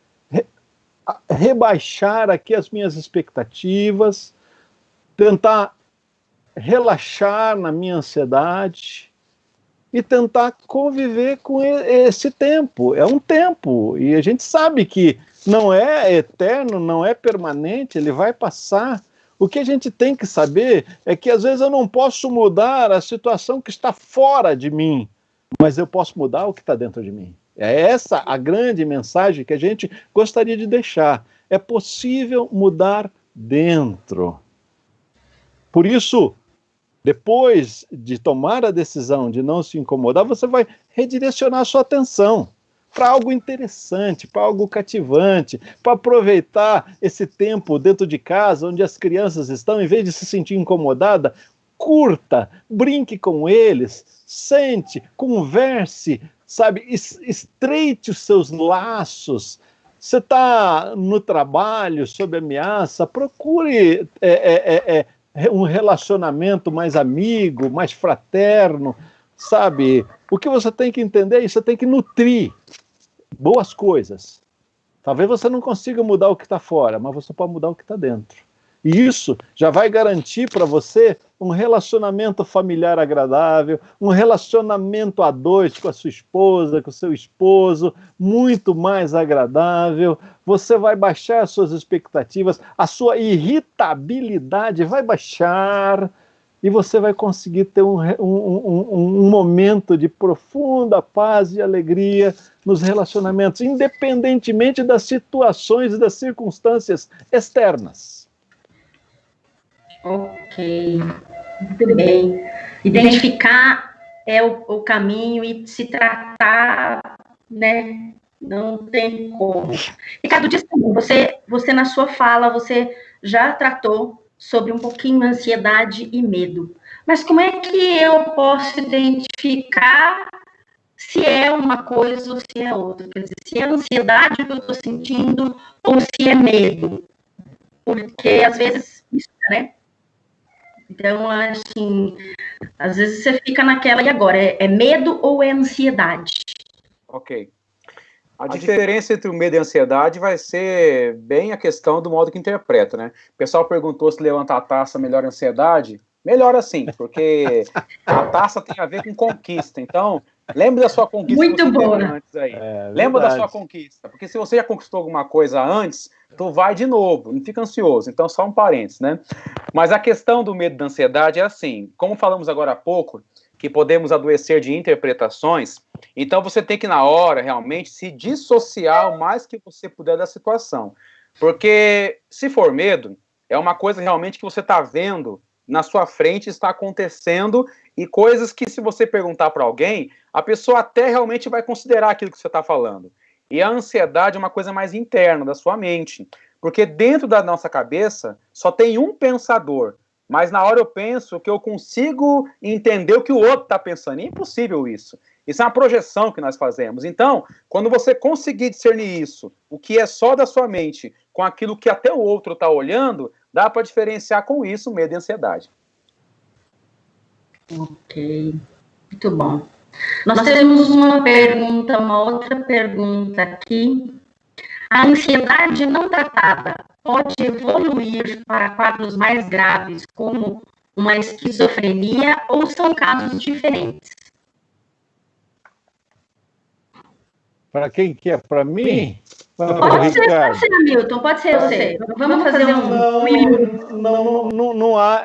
rebaixar aqui as minhas expectativas, tentar relaxar na minha ansiedade e tentar conviver com esse tempo. É um tempo, e a gente sabe que não é eterno, não é permanente, ele vai passar. O que a gente tem que saber é que às vezes eu não posso mudar a situação que está fora de mim, mas eu posso mudar o que está dentro de mim. É essa a grande mensagem que a gente gostaria de deixar. É possível mudar dentro. Por isso, depois de tomar a decisão de não se incomodar, você vai redirecionar a sua atenção para algo interessante, para algo cativante, para aproveitar esse tempo dentro de casa, onde as crianças estão, em vez de se sentir incomodada, curta, brinque com eles, sente, converse, sabe, estreite os seus laços. Você está no trabalho, sob ameaça, procure um relacionamento mais amigo, mais fraterno, sabe? O que você tem que entender é isso, você tem que nutrir boas coisas, Talvez você não consiga mudar o que está fora, mas você pode mudar o que está dentro. E isso já vai garantir para você um relacionamento familiar agradável, um relacionamento a dois com a sua esposa, com o seu esposo, muito mais agradável. Você vai baixar as suas expectativas, a sua irritabilidade vai baixar e você vai conseguir ter um momento de profunda paz e alegria nos relacionamentos, independentemente das situações e das circunstâncias externas. Ok, muito bem. Identificar é o caminho e se tratar, né? Não tem como. Ricardo, diz também, você na sua fala, você já tratou sobre um pouquinho ansiedade e medo. Mas como é que eu posso identificar se é uma coisa ou se é outra? Quer dizer, se é ansiedade que eu estou sentindo ou se é medo? Porque às vezes isso, né? Então, assim, às vezes você fica naquela, e agora? É medo ou é ansiedade? Ok. A diferença entre o medo e a ansiedade vai ser bem a questão do modo que interpreta, né? O pessoal perguntou se levantar a taça melhora a ansiedade. Melhora sim, porque a taça tem a ver com conquista. Então, lembre da sua conquista. Muito boa. Antes aí. Lembra da sua conquista. Porque se você já conquistou alguma coisa antes, tu vai de novo, não fica ansioso. Então, só um parênteses, né? Mas a questão do medo e da ansiedade é assim, como falamos agora há pouco, que podemos adoecer de interpretações, então você tem que, na hora, realmente, se dissociar o mais que você puder da situação. Porque, se for medo, é uma coisa realmente que você está vendo na sua frente, está acontecendo, e coisas que, se você perguntar para alguém, a pessoa até realmente vai considerar aquilo que você está falando. E a ansiedade é uma coisa mais interna da sua mente, porque dentro da nossa cabeça só tem um pensador, mas na hora eu penso que eu consigo entender o que o outro está pensando. É impossível isso. Isso é uma projeção que nós fazemos. Então, quando você conseguir discernir isso, o que é só da sua mente, com aquilo que até o outro está olhando, dá para diferenciar com isso medo e ansiedade. Ok, muito bom. Nós temos uma outra pergunta aqui. A ansiedade não tratada pode evoluir para quadros mais graves, como uma esquizofrenia, ou são casos diferentes? Para quem que é? Para mim? Pode ser, Hamilton, pode ser você. Vamos fazer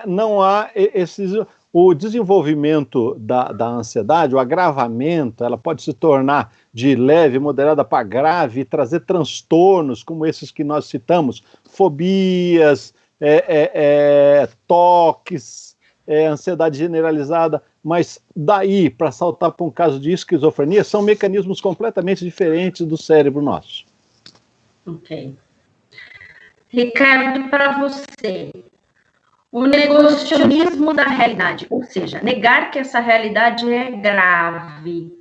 não há esses... O desenvolvimento da ansiedade, o agravamento, ela pode se tornar de leve, moderada para grave e trazer transtornos como esses que nós citamos, fobias, toques, ansiedade generalizada, mas daí para saltar para um caso de esquizofrenia são mecanismos completamente diferentes do cérebro nosso. Ok. Ricardo, para você... O negacionismo da realidade, ou seja, negar que essa realidade é grave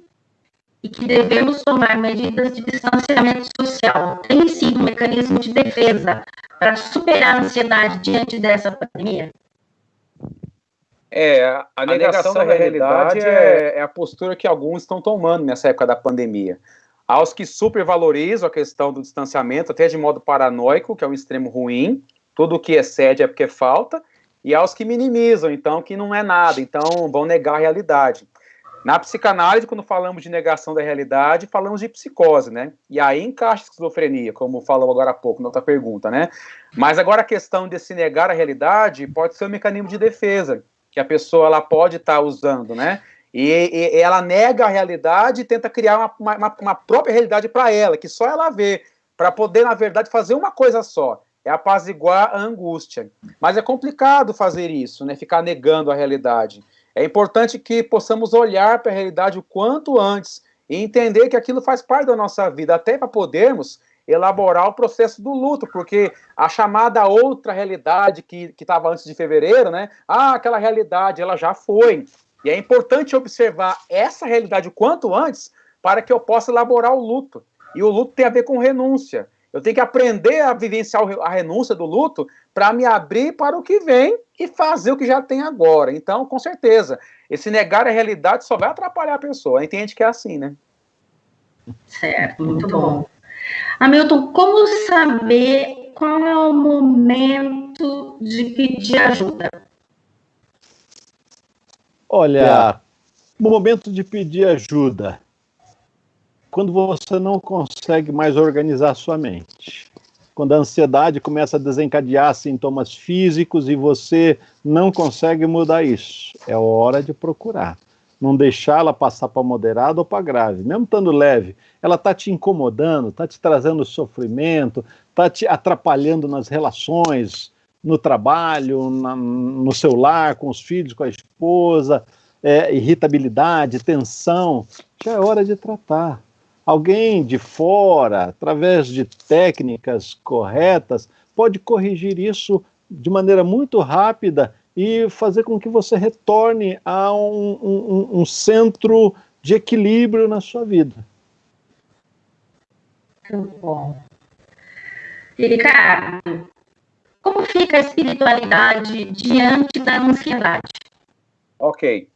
e que devemos tomar medidas de distanciamento social, tem sido um mecanismo de defesa para superar a ansiedade diante dessa pandemia? A negação da realidade é a postura que alguns estão tomando nessa época da pandemia. Aos que supervalorizam a questão do distanciamento, até de modo paranoico, que é um extremo ruim, tudo o que excede é porque falta, e aos que minimizam, então, que não é nada, então vão negar a realidade. Na psicanálise, quando falamos de negação da realidade, falamos de psicose, né? E aí encaixa a esquizofrenia, como falou agora há pouco na outra pergunta, né? Mas agora a questão de se negar a realidade pode ser um mecanismo de defesa, que a pessoa ela pode estar usando, né? E ela nega a realidade e tenta criar uma própria realidade para ela, que só ela vê, para poder, na verdade, fazer uma coisa só. É apaziguar a angústia. Mas é complicado fazer isso, né? Ficar negando a realidade. É importante que possamos olhar para a realidade o quanto antes e entender que aquilo faz parte da nossa vida, até para podermos elaborar o processo do luto, porque a chamada outra realidade que estava antes de fevereiro, né? Aquela realidade, ela já foi. E é importante observar essa realidade o quanto antes para que eu possa elaborar o luto. E o luto tem a ver com renúncia. Eu tenho que aprender a vivenciar a renúncia do luto para me abrir para o que vem e fazer o que já tem agora. Então, com certeza, esse negar a realidade só vai atrapalhar a pessoa. Entende que é assim, né? Certo, muito bom. Hamilton, como saber qual é o momento de pedir ajuda? Olha, o momento de pedir ajuda, quando você não consegue mais organizar sua mente. Quando a ansiedade começa a desencadear sintomas físicos e você não consegue mudar isso, é hora de procurar. Não deixá-la passar para moderado ou para grave. Mesmo estando leve, ela está te incomodando, está te trazendo sofrimento, está te atrapalhando nas relações, no trabalho, no seu lar, com os filhos, com a esposa, irritabilidade, tensão, já é hora de tratar. Alguém de fora, através de técnicas corretas, pode corrigir isso de maneira muito rápida e fazer com que você retorne a um centro de equilíbrio na sua vida. Muito bom. Ricardo, como fica a espiritualidade diante da ansiedade? Ok.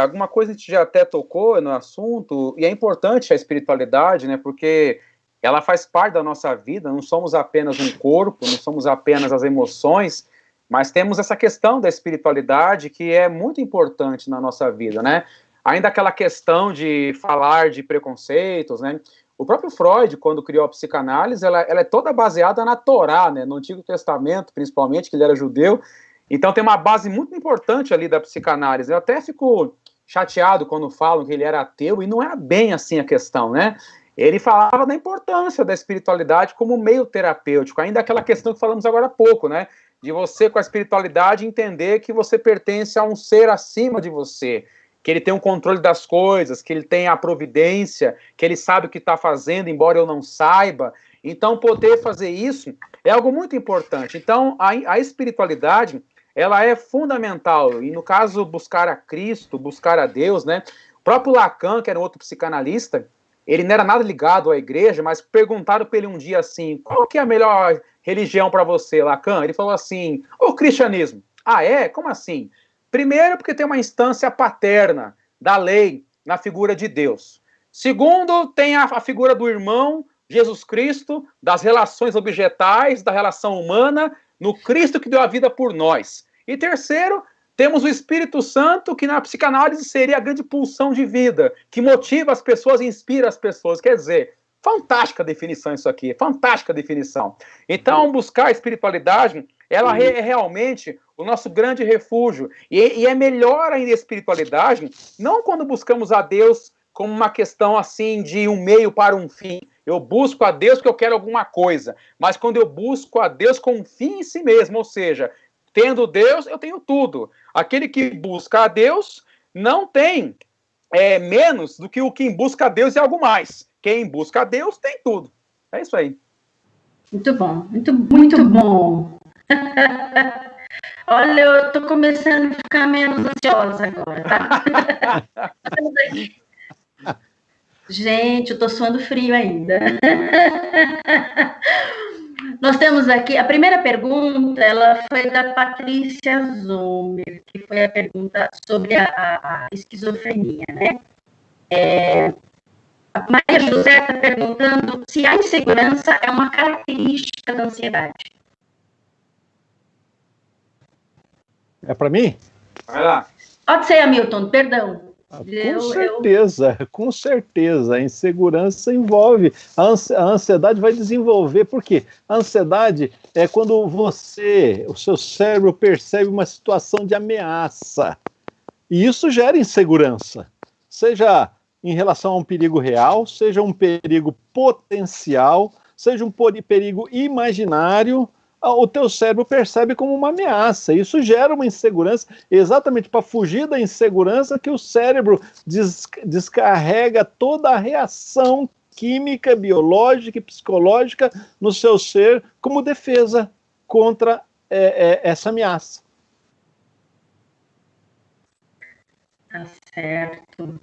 Alguma coisa a gente já até tocou no assunto, e é importante a espiritualidade, né, porque ela faz parte da nossa vida, não somos apenas um corpo, não somos apenas as emoções, mas temos essa questão da espiritualidade que é muito importante na nossa vida, né? Ainda aquela questão de falar de preconceitos, né? O próprio Freud, quando criou a psicanálise, ela é toda baseada na Torá, né? No Antigo Testamento, principalmente, que ele era judeu. Então tem uma base muito importante ali da psicanálise. Eu até fico chateado quando falam que ele era ateu, e não era bem assim a questão, né? Ele falava da importância da espiritualidade como meio terapêutico, ainda aquela questão que falamos agora há pouco, né? De você, com a espiritualidade, entender que você pertence a um ser acima de você, que ele tem o controle das coisas, que ele tem a providência, que ele sabe o que está fazendo, embora eu não saiba. Então, poder fazer isso é algo muito importante. Então, a espiritualidade, ela é fundamental. E, no caso, buscar a Cristo, buscar a Deus, né? O próprio Lacan, que era um outro psicanalista, ele não era nada ligado à igreja, mas perguntaram para ele um dia assim, qual que é a melhor religião para você, Lacan? Ele falou assim, o cristianismo. Ah, é? Como assim? Primeiro, porque tem uma instância paterna da lei na figura de Deus. Segundo, tem a figura do irmão, Jesus Cristo, das relações objetais, da relação humana, no Cristo que deu a vida por nós. E terceiro, temos o Espírito Santo, que na psicanálise seria a grande pulsão de vida, que motiva as pessoas e inspira as pessoas. Quer dizer, fantástica definição isso aqui, fantástica definição. Então, buscar a espiritualidade, ela é realmente o nosso grande refúgio. E é melhor ainda a espiritualidade, não quando buscamos a Deus como uma questão assim de um meio para um fim. Eu busco a Deus porque eu quero alguma coisa. Mas quando eu busco a Deus com um fim em si mesmo, ou seja, tendo Deus, eu tenho tudo. Aquele que busca a Deus não tem menos do que quem busca a Deus e algo mais. Quem busca a Deus tem tudo. É isso aí. Muito bom, muito bom. Olha, eu estou começando a ficar menos ansiosa agora, tá? Gente, eu estou suando frio ainda. Nós temos aqui, a primeira pergunta, ela foi da Patrícia Zomer, que foi a pergunta sobre a esquizofrenia, né? A Maria José está perguntando se a insegurança é uma característica da ansiedade. É para mim? Vai lá. Pode ser, Hamilton, perdão. Com certeza. A insegurança envolve. A ansiedade vai desenvolver. Por quê? A ansiedade é quando o seu cérebro percebe uma situação de ameaça. E isso gera insegurança. Seja em relação a um perigo real, seja um perigo potencial, seja um perigo imaginário, o teu cérebro percebe como uma ameaça. Isso gera uma insegurança, exatamente para fugir da insegurança que o cérebro descarrega toda a reação química, biológica e psicológica no seu ser como defesa contra essa ameaça. Tá certo.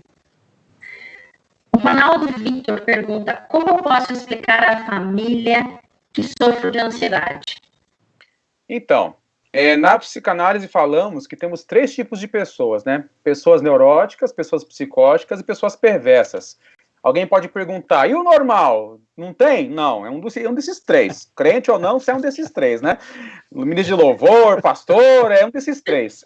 O Ronaldo Vitor pergunta, como eu posso explicar à família que sofre de ansiedade? Então, na psicanálise falamos que temos 3 tipos de pessoas, né? Pessoas neuróticas, pessoas psicóticas e pessoas perversas. Alguém pode perguntar, e o normal? Não tem? Não, é um desses três. Crente ou não, você é um desses três, né? Ministro de louvor, pastor, é um desses três.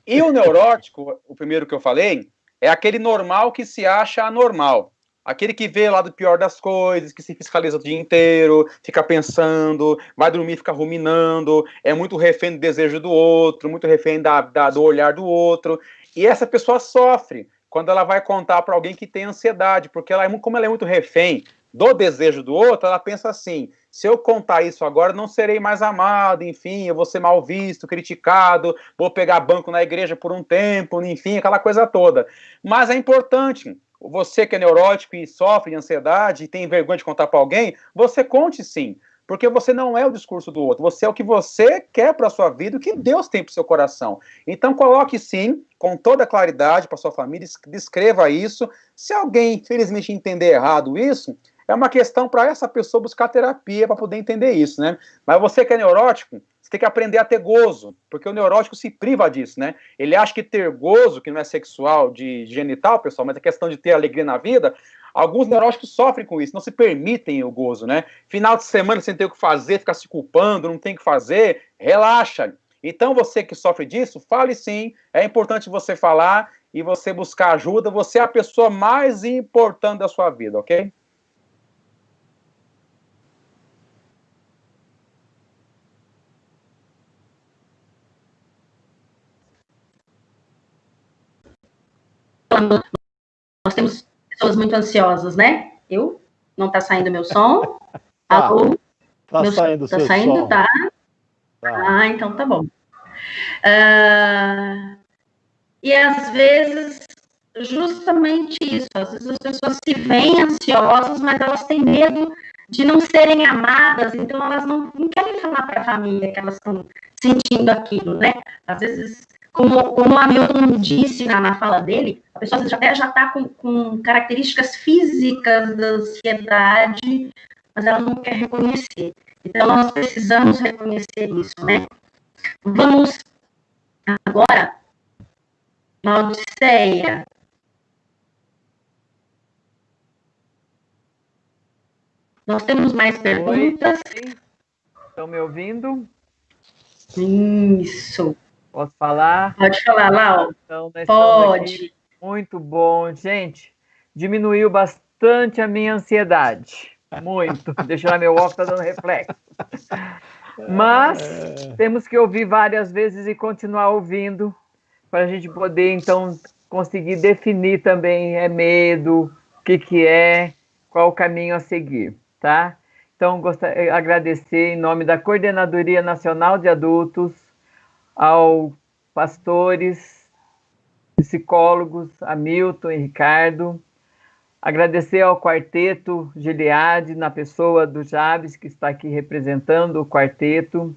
E o neurótico, o primeiro que eu falei, é aquele normal que se acha anormal. Aquele que vê lá do pior das coisas, que se fiscaliza o dia inteiro, fica pensando, vai dormir, fica ruminando, é muito refém do desejo do outro, muito refém do olhar do outro. E essa pessoa sofre quando ela vai contar para alguém que tem ansiedade, porque como ela é muito refém do desejo do outro, ela pensa assim, se eu contar isso agora, não serei mais amado, enfim, eu vou ser mal visto, criticado, vou pegar banco na igreja por um tempo, enfim, aquela coisa toda. Mas é importante, você que é neurótico e sofre de ansiedade e tem vergonha de contar para alguém, você conte sim, porque você não é o discurso do outro, você é o que você quer para a sua vida, o que Deus tem para o seu coração. Então coloque sim, com toda claridade para sua família, descreva isso. Se alguém, infelizmente, entender errado isso, é uma questão para essa pessoa buscar terapia para poder entender isso, né? Mas você que é neurótico, você tem que aprender a ter gozo, porque o neurótico se priva disso, né? Ele acha que ter gozo, que não é sexual, de genital, pessoal, mas é questão de ter alegria na vida. Alguns neuróticos sofrem com isso, não se permitem o gozo, né? Final de semana sem ter o que fazer, ficar se culpando, não tem o que fazer, relaxa. Então você que sofre disso, fale sim, é importante você falar e você buscar ajuda, você é a pessoa mais importante da sua vida, ok? Nós temos pessoas muito ansiosas, né? Não está saindo meu som. Alô? Tá saindo o seu som. Tá? Ah, então tá bom. E às vezes, justamente isso, às vezes as pessoas se veem ansiosas, mas elas têm medo de não serem amadas, então elas não querem falar para a família que elas estão sentindo aquilo, né? Às vezes, como o Hamilton disse na fala dele, a pessoa já está com características físicas da ansiedade, mas ela não quer reconhecer. Então, nós precisamos reconhecer isso, né? Vamos agora na Odisseia. Nós temos mais perguntas? Oi, estão me ouvindo? Isso. Posso falar? Pode falar, Lau. Então, pode. Muito bom. Gente, diminuiu bastante a minha ansiedade. Muito. Deixa eu lá, meu óculos está dando reflexo. Mas temos que ouvir várias vezes e continuar ouvindo para a gente poder, então, conseguir definir também medo, o que é, qual o caminho a seguir, tá? Então, gostaria de agradecer em nome da Coordenadoria Nacional de Adultos, aos pastores, psicólogos, Hamilton e Ricardo, agradecer ao quarteto Gileade, na pessoa do Jabes, que está aqui representando o quarteto,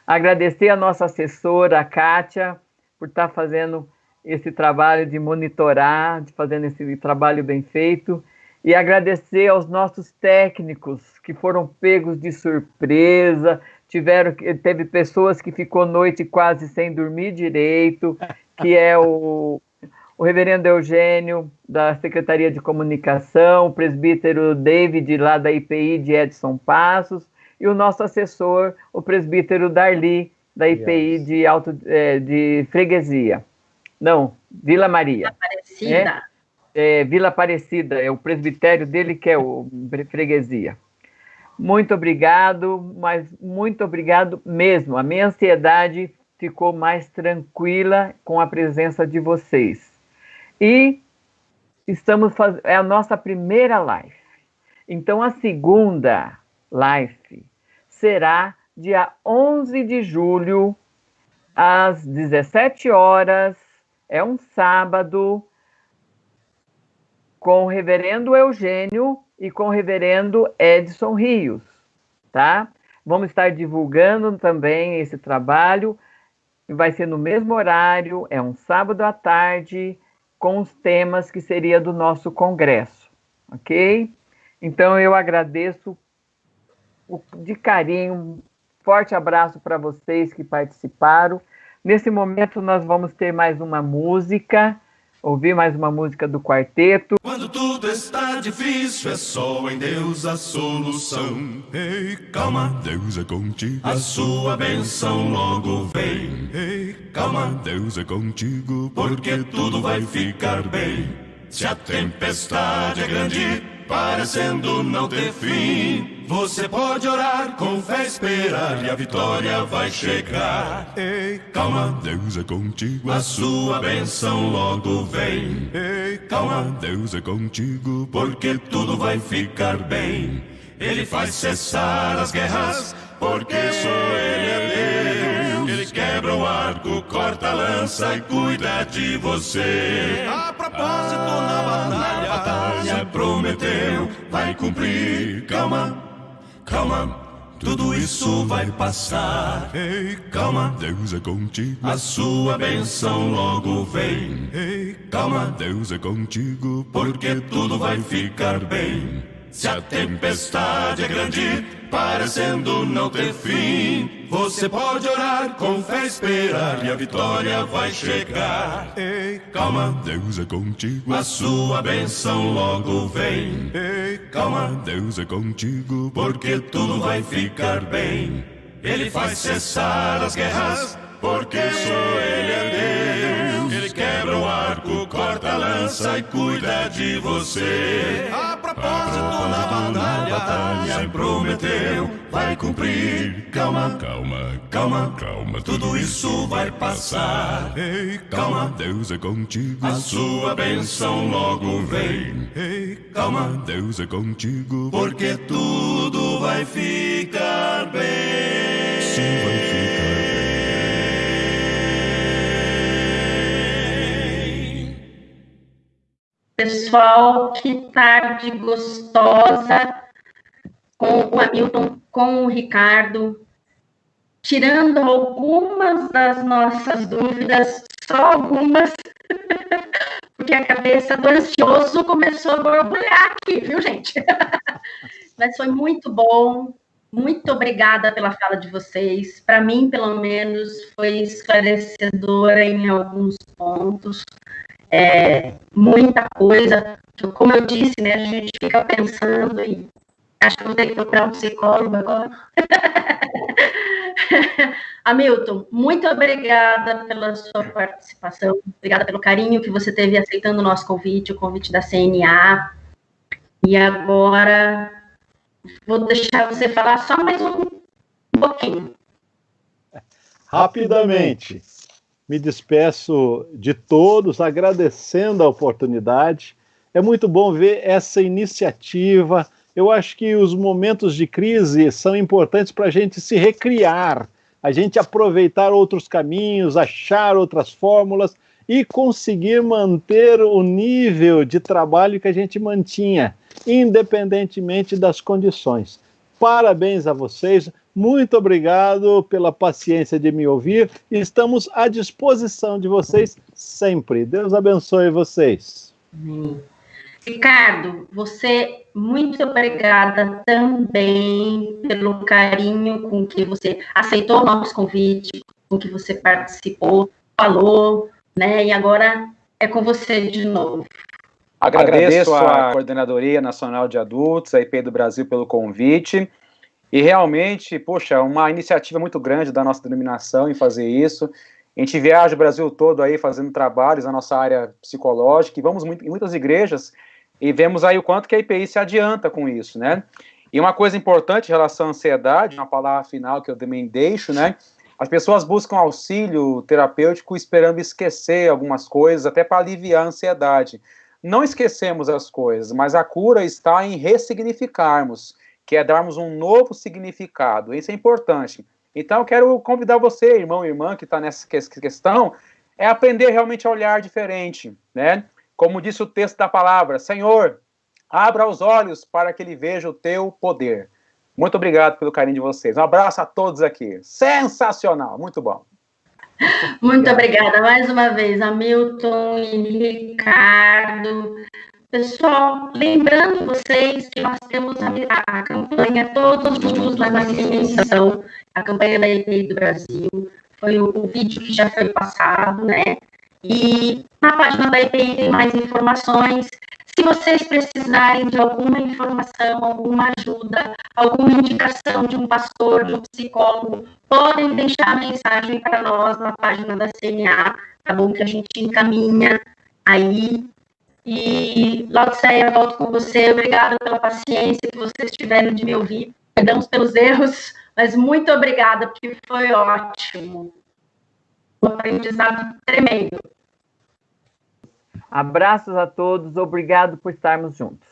agradecer a nossa assessora, a Kátia, por estar fazendo esse trabalho de monitorar, de fazendo esse trabalho bem feito, e agradecer aos nossos técnicos, que foram pegos de surpresa, teve pessoas que ficou noite quase sem dormir direito, que é o reverendo Eugênio, da Secretaria de Comunicação, o presbítero David, lá da IPI de Edson Passos, e o nosso assessor, o presbítero Darli, da IPI de Freguesia. Não, Vila Maria. Aparecida. Vila Aparecida, é o presbitério dele que é o Freguesia. Muito obrigado, mas muito obrigado mesmo. A minha ansiedade ficou mais tranquila com a presença de vocês. E é a nossa primeira live. Então, a segunda live será dia 11 de julho, às 17 horas, é um sábado, com o reverendo Eugênio e com o reverendo Edson Rios, tá? Vamos estar divulgando também esse trabalho, vai ser no mesmo horário, é um sábado à tarde, com os temas que seria do nosso congresso, ok? Então, eu agradeço de carinho, um forte abraço para vocês que participaram. Nesse momento, nós vamos ter mais uma música ouvir mais uma música do quarteto. Quando tudo está difícil, é só em Deus a solução. Ei, calma, Deus é contigo, a sua bênção logo vem. Ei, calma, Deus é contigo, porque tudo vai ficar bem. Se a tempestade é grande, parecendo não ter fim, você pode orar, com fé esperar, e a vitória vai chegar. Ei, calma, Deus é contigo, a sua bênção logo vem. Ei, calma, Deus é contigo, porque tudo vai ficar bem. Ele faz cessar as guerras, porque só Ele é Deus. Ele quebra o arco, corta a lança e cuida de você. A propósito, na batalha prometeu, vai cumprir. Calma, calma, tudo isso vai passar. Ei, calma, Deus é contigo, a sua bênção logo vem. Ei, calma, Deus é contigo, porque tudo vai ficar bem. Se a tempestade é grande, parecendo não ter fim, você pode orar, com fé esperar, e a vitória vai chegar. Ei, calma, Deus é contigo, a sua bênção logo vem. Ei, calma, Deus é contigo, porque tudo vai ficar bem. Ele faz cessar as guerras, porque só Ele é Deus. Ele quebra o arco, corta a lança e cuida de você. A propósito, na batalha prometeu, vai cumprir. Calma, calma, calma, calma, tudo isso vai passar. Ei, calma, Deus é contigo, a sua bênção logo vem. Ei, calma, Deus é contigo, porque tudo vai ficar bem. Sim, vai ficar bem. Pessoal, que tarde gostosa com o Hamilton, com o Ricardo, tirando algumas das nossas dúvidas, só algumas, porque a cabeça do ansioso começou a borbulhar aqui, viu, gente? Mas foi muito bom, muito obrigada pela fala de vocês. Para mim, pelo menos, foi esclarecedora em alguns pontos. Muita coisa, como eu disse, né, a gente fica pensando e acho que vou ter que procurar um psicólogo agora. Hamilton, muito obrigada pela sua participação, obrigada pelo carinho que você teve aceitando o nosso convite, o convite da CNA, e agora vou deixar você falar só mais um pouquinho. Rapidamente. Me despeço de todos, agradecendo a oportunidade. É muito bom ver essa iniciativa. Eu acho que os momentos de crise são importantes para a gente se recriar, a gente aproveitar outros caminhos, achar outras fórmulas e conseguir manter o nível de trabalho que a gente mantinha, independentemente das condições. Parabéns a vocês. Muito obrigado pela paciência de me ouvir. Estamos à disposição de vocês sempre. Deus abençoe vocês. Ricardo, você, muito obrigada também pelo carinho com que você aceitou o nosso convite, com que você participou, falou, né? E agora é com você de novo. Agradeço à Coordenadoria Nacional de Adultos, a IP do Brasil, pelo convite. E realmente, poxa, uma iniciativa muito grande da nossa denominação em fazer isso. A gente viaja o Brasil todo aí fazendo trabalhos na nossa área psicológica e vamos em muitas igrejas e vemos aí o quanto que a IPI se adianta com isso, né? E uma coisa importante em relação à ansiedade, uma palavra final que eu também deixo, né? As pessoas buscam auxílio terapêutico esperando esquecer algumas coisas, até para aliviar a ansiedade. Não esquecemos as coisas, mas a cura está em ressignificarmos, que é darmos um novo significado. Isso é importante. Então, eu quero convidar você, irmão e irmã, que está nessa questão, é aprender realmente a olhar diferente, né? Como disse o texto da palavra, Senhor, abra os olhos para que ele veja o teu poder. Muito obrigado pelo carinho de vocês. Um abraço a todos aqui. Sensacional, muito bom. Muito obrigada mais uma vez, Hamilton e Ricardo. Pessoal, lembrando vocês que nós temos a campanha Todos Juntos na Vacinação, a campanha da IPI do Brasil, foi o vídeo que já foi passado, né? E na página da IPI tem mais informações. Se vocês precisarem de alguma informação, alguma ajuda, alguma indicação de um pastor, de um psicólogo, podem deixar mensagem para nós na página da CNA, tá bom? Que a gente encaminha aí. E, Laodiceia, eu volto com você. Obrigada pela paciência que vocês tiveram de me ouvir. Perdão pelos erros, mas muito obrigada, porque foi ótimo. Um aprendizado tremendo. Abraços a todos, obrigado por estarmos juntos.